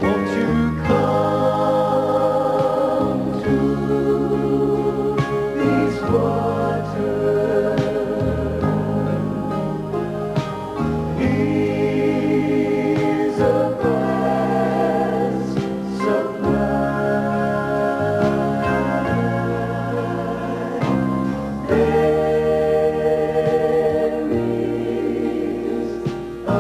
E: Won't you come to these waters? Here's a vast supply. There is a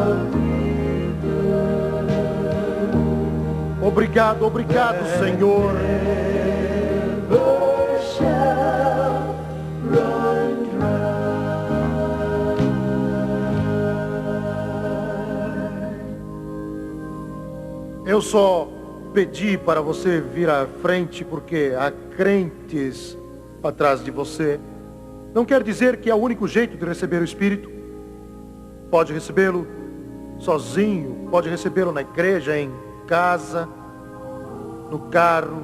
C: Obrigado, obrigado, Senhor.
E: never shall run dry.
C: Eu só pedi para você vir à frente porque há crentes atrás de você. Não quer dizer que é o único jeito de receber o Espírito. Pode recebê-lo sozinho, pode recebê-lo na igreja, em casa, no carro,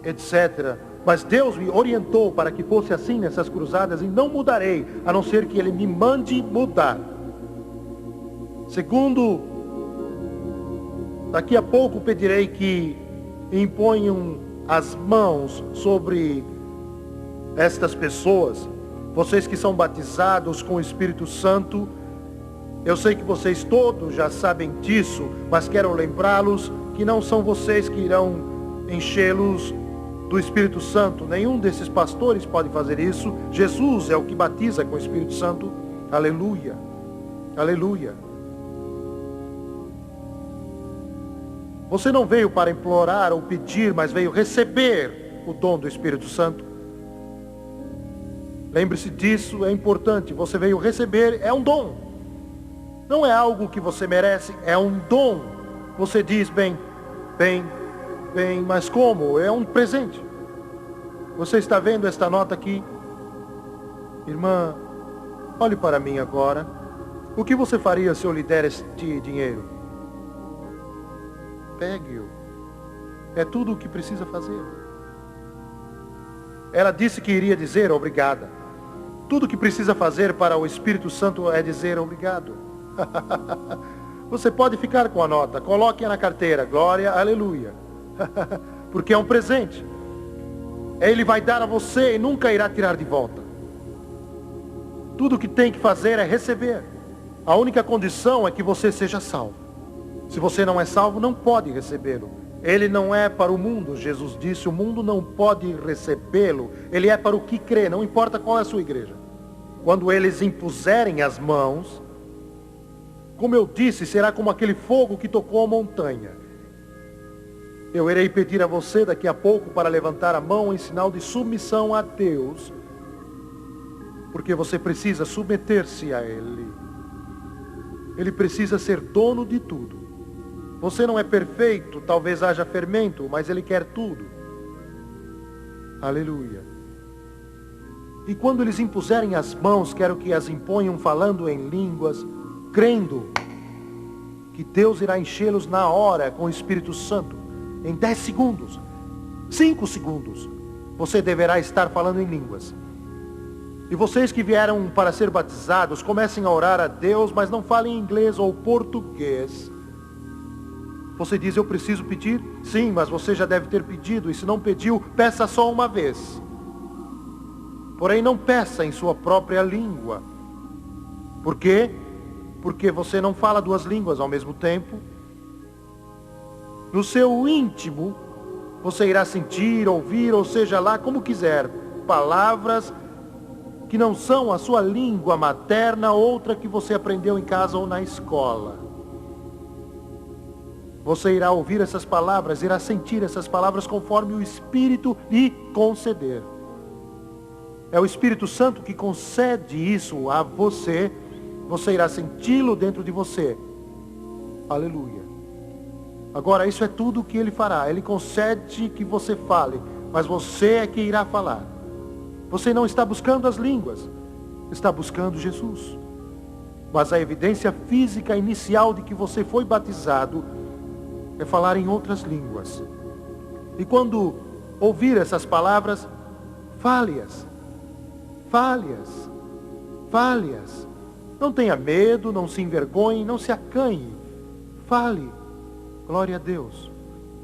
C: etc. Mas Deus me orientou para que fosse assim nessas cruzadas e não mudarei, a não ser que Ele me mande mudar. Segundo, daqui a pouco pedirei que imponham as mãos sobre estas pessoas, vocês que são batizados com o Espírito Santo. Eu sei que vocês todos já sabem disso, mas quero lembrá-los que não são vocês que irão enchê-los do Espírito Santo. Nenhum desses pastores pode fazer isso. Jesus é o que batiza com o Espírito Santo. Aleluia, aleluia. Você não veio para implorar ou pedir, mas veio receber o dom do Espírito Santo. Lembre-se disso, é importante. Você veio receber, é um dom. Não é algo que você merece, é um dom. Você diz, bem, mas como? É um presente. Você está vendo esta nota aqui? Irmã, olhe para mim agora. O que você faria se eu lhe der este dinheiro? Pegue-o. É tudo o que precisa fazer. Ela disse que iria dizer obrigada. Tudo o que precisa fazer para o Espírito Santo é dizer obrigado. Você pode ficar com a nota. Coloque-a na carteira. Glória, aleluia. Porque é um presente. Ele vai dar a você e nunca irá tirar de volta. Tudo o que tem que fazer é receber. A única condição é que você seja salvo. Se você não é salvo, não pode recebê-lo. Ele não é para o mundo, Jesus disse, o mundo não pode recebê-lo. Ele é para o que crê, não importa qual é a sua igreja. Quando eles impuserem as mãos, como eu disse, será como aquele fogo que tocou a montanha. Eu irei pedir a você daqui a pouco para levantar a mão em sinal de submissão a Deus, porque você precisa submeter-se a Ele. Ele precisa ser dono de tudo. Você não é perfeito, talvez haja fermento, mas Ele quer tudo. Aleluia. E quando eles impuserem as mãos, quero que as imponham falando em línguas, crendo que Deus irá enchê-los na hora com o Espírito Santo. Em 10 segundos, 5 segundos, você deverá estar falando em línguas. E vocês que vieram para ser batizados, comecem a orar a Deus, mas não falem inglês ou português. Você diz, eu preciso pedir? Sim, mas você já deve ter pedido, e se não pediu, peça só uma vez. Porém, não peça em sua própria língua. Por quê? Porque você não fala 2 línguas ao mesmo tempo. No seu íntimo, você irá sentir, ouvir, ou seja lá, como quiser, palavras que não são a sua língua materna, outra que você aprendeu em casa ou na escola. Você irá ouvir essas palavras, irá sentir essas palavras conforme o Espírito lhe conceder. É o Espírito Santo que concede isso a você. Você irá senti-lo dentro de você. Aleluia. Agora, isso é tudo o que Ele fará. Ele concede que você fale, mas você é que irá falar. Você não está buscando as línguas, está buscando Jesus. Mas a evidência física inicial de que você foi batizado é falar em outras línguas. E quando ouvir essas palavras, fale-as. Fale-as. Fale-as. Não tenha medo, não se envergonhe, não se acanhe. Fale. Glória a Deus.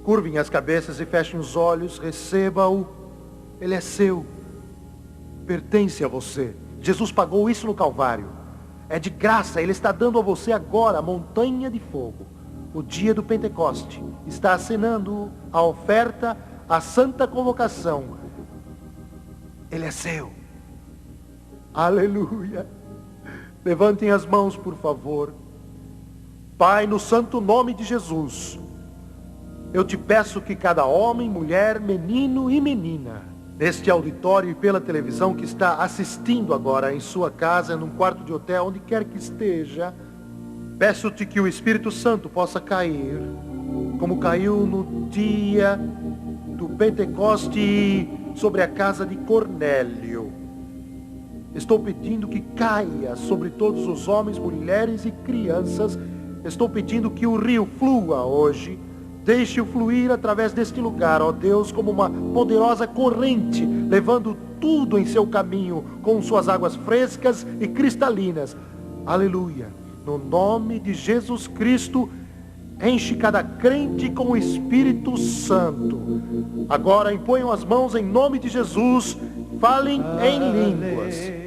C: Curvem as cabeças e fechem os olhos. Receba-o. Ele é seu. Pertence a você. Jesus pagou isso no Calvário. É de graça. Ele está dando a você agora a montanha de fogo. O dia do Pentecoste. Está acenando a oferta, a santa convocação. Ele é seu. Aleluia. Levantem as mãos, por favor. Pai, no santo nome de Jesus, eu te peço que cada homem, mulher, menino e menina, neste auditório e pela televisão que está assistindo agora em sua casa, num quarto de hotel, onde quer que esteja, peço-te que o Espírito Santo possa cair como caiu no dia do Pentecoste sobre a casa de Cornélio. Estou pedindo que caia sobre todos os homens, mulheres e crianças. Estou pedindo que o rio flua hoje. Deixe-o fluir através deste lugar, ó Deus, como uma poderosa corrente, levando tudo em seu caminho, com suas águas frescas e cristalinas. Aleluia. No nome de Jesus Cristo, enche cada crente com o Espírito Santo. Agora imponham as mãos em nome de Jesus. Falem em línguas.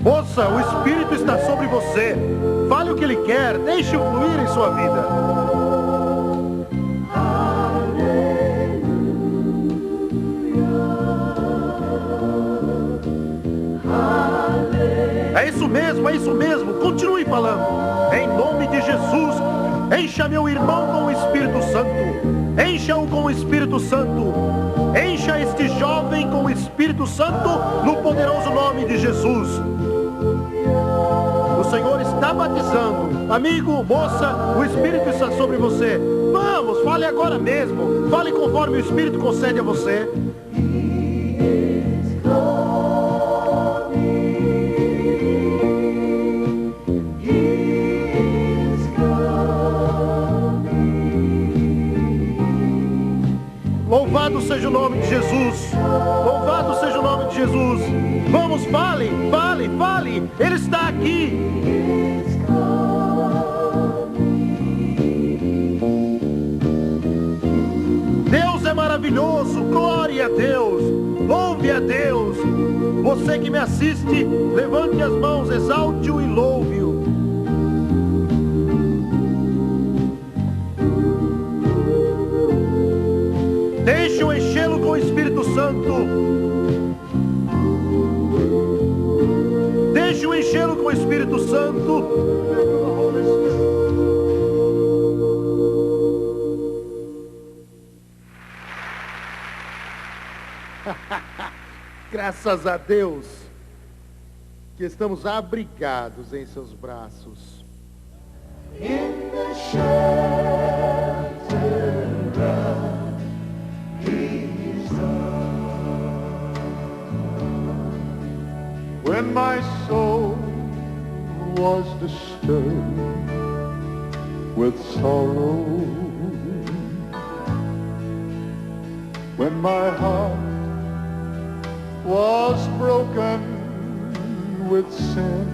C: Moça, o Espírito está sobre você. Fale o que Ele quer, deixe-o fluir em sua vida. É isso mesmo, continue falando. Em nome de Jesus, encha meu irmão com o Espírito Santo. Encha-o com o Espírito Santo. Encha este jovem com o Espírito Santo, no poderoso nome de Jesus. O Senhor está batizando. Amigo, moça, o Espírito está sobre você. Vamos, fale agora mesmo. Fale conforme o Espírito concede a você. Louvado seja o nome de Jesus. Louvado seja o nome de Jesus. Vamos, fale, fale, fale. Ele está aqui. Deus é maravilhoso. Glória a Deus. Louve a Deus. Você que me assiste, levante as mãos, exalte-o e louve-o. Deixe-o enchê-lo com o Espírito Santo. Deixe-o enchê-lo com o Espírito Santo. Graças a Deus que estamos abrigados em seus braços.
E: In the shelter of
F: when my soul was disturbed with sorrow, when my heart was broken with sin,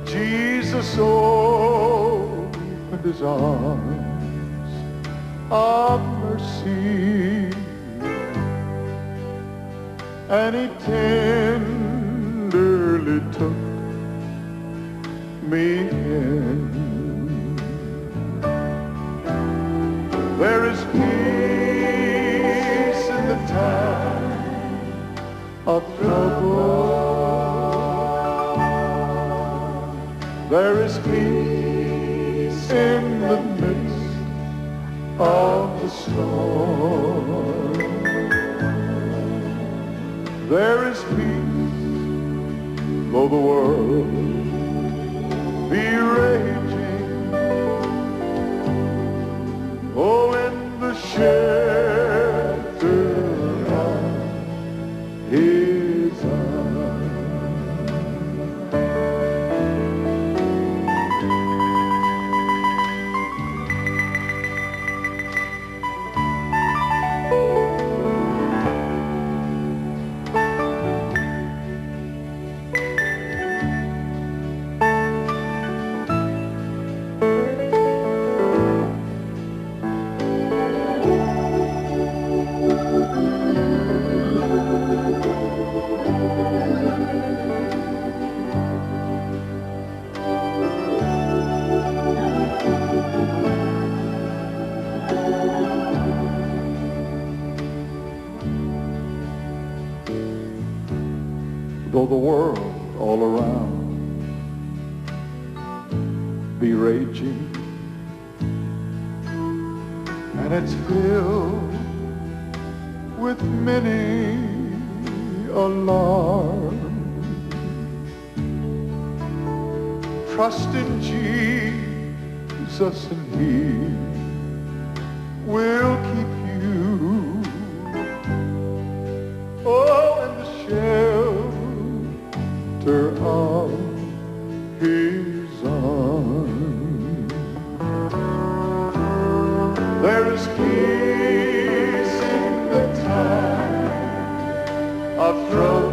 F: Jesus opened his arms of mercy, and he tenderly took me in. There is peace in the time of trouble. There is peace in the midst of the storm. There is peace, though the world be raging. Oh, in the shelter of his arms. Though the world all around be raging and it's filled with many alarms. Trust in Jesus and He will keep you. Oh, in the shelter of His arms. There is peace in the time of trouble.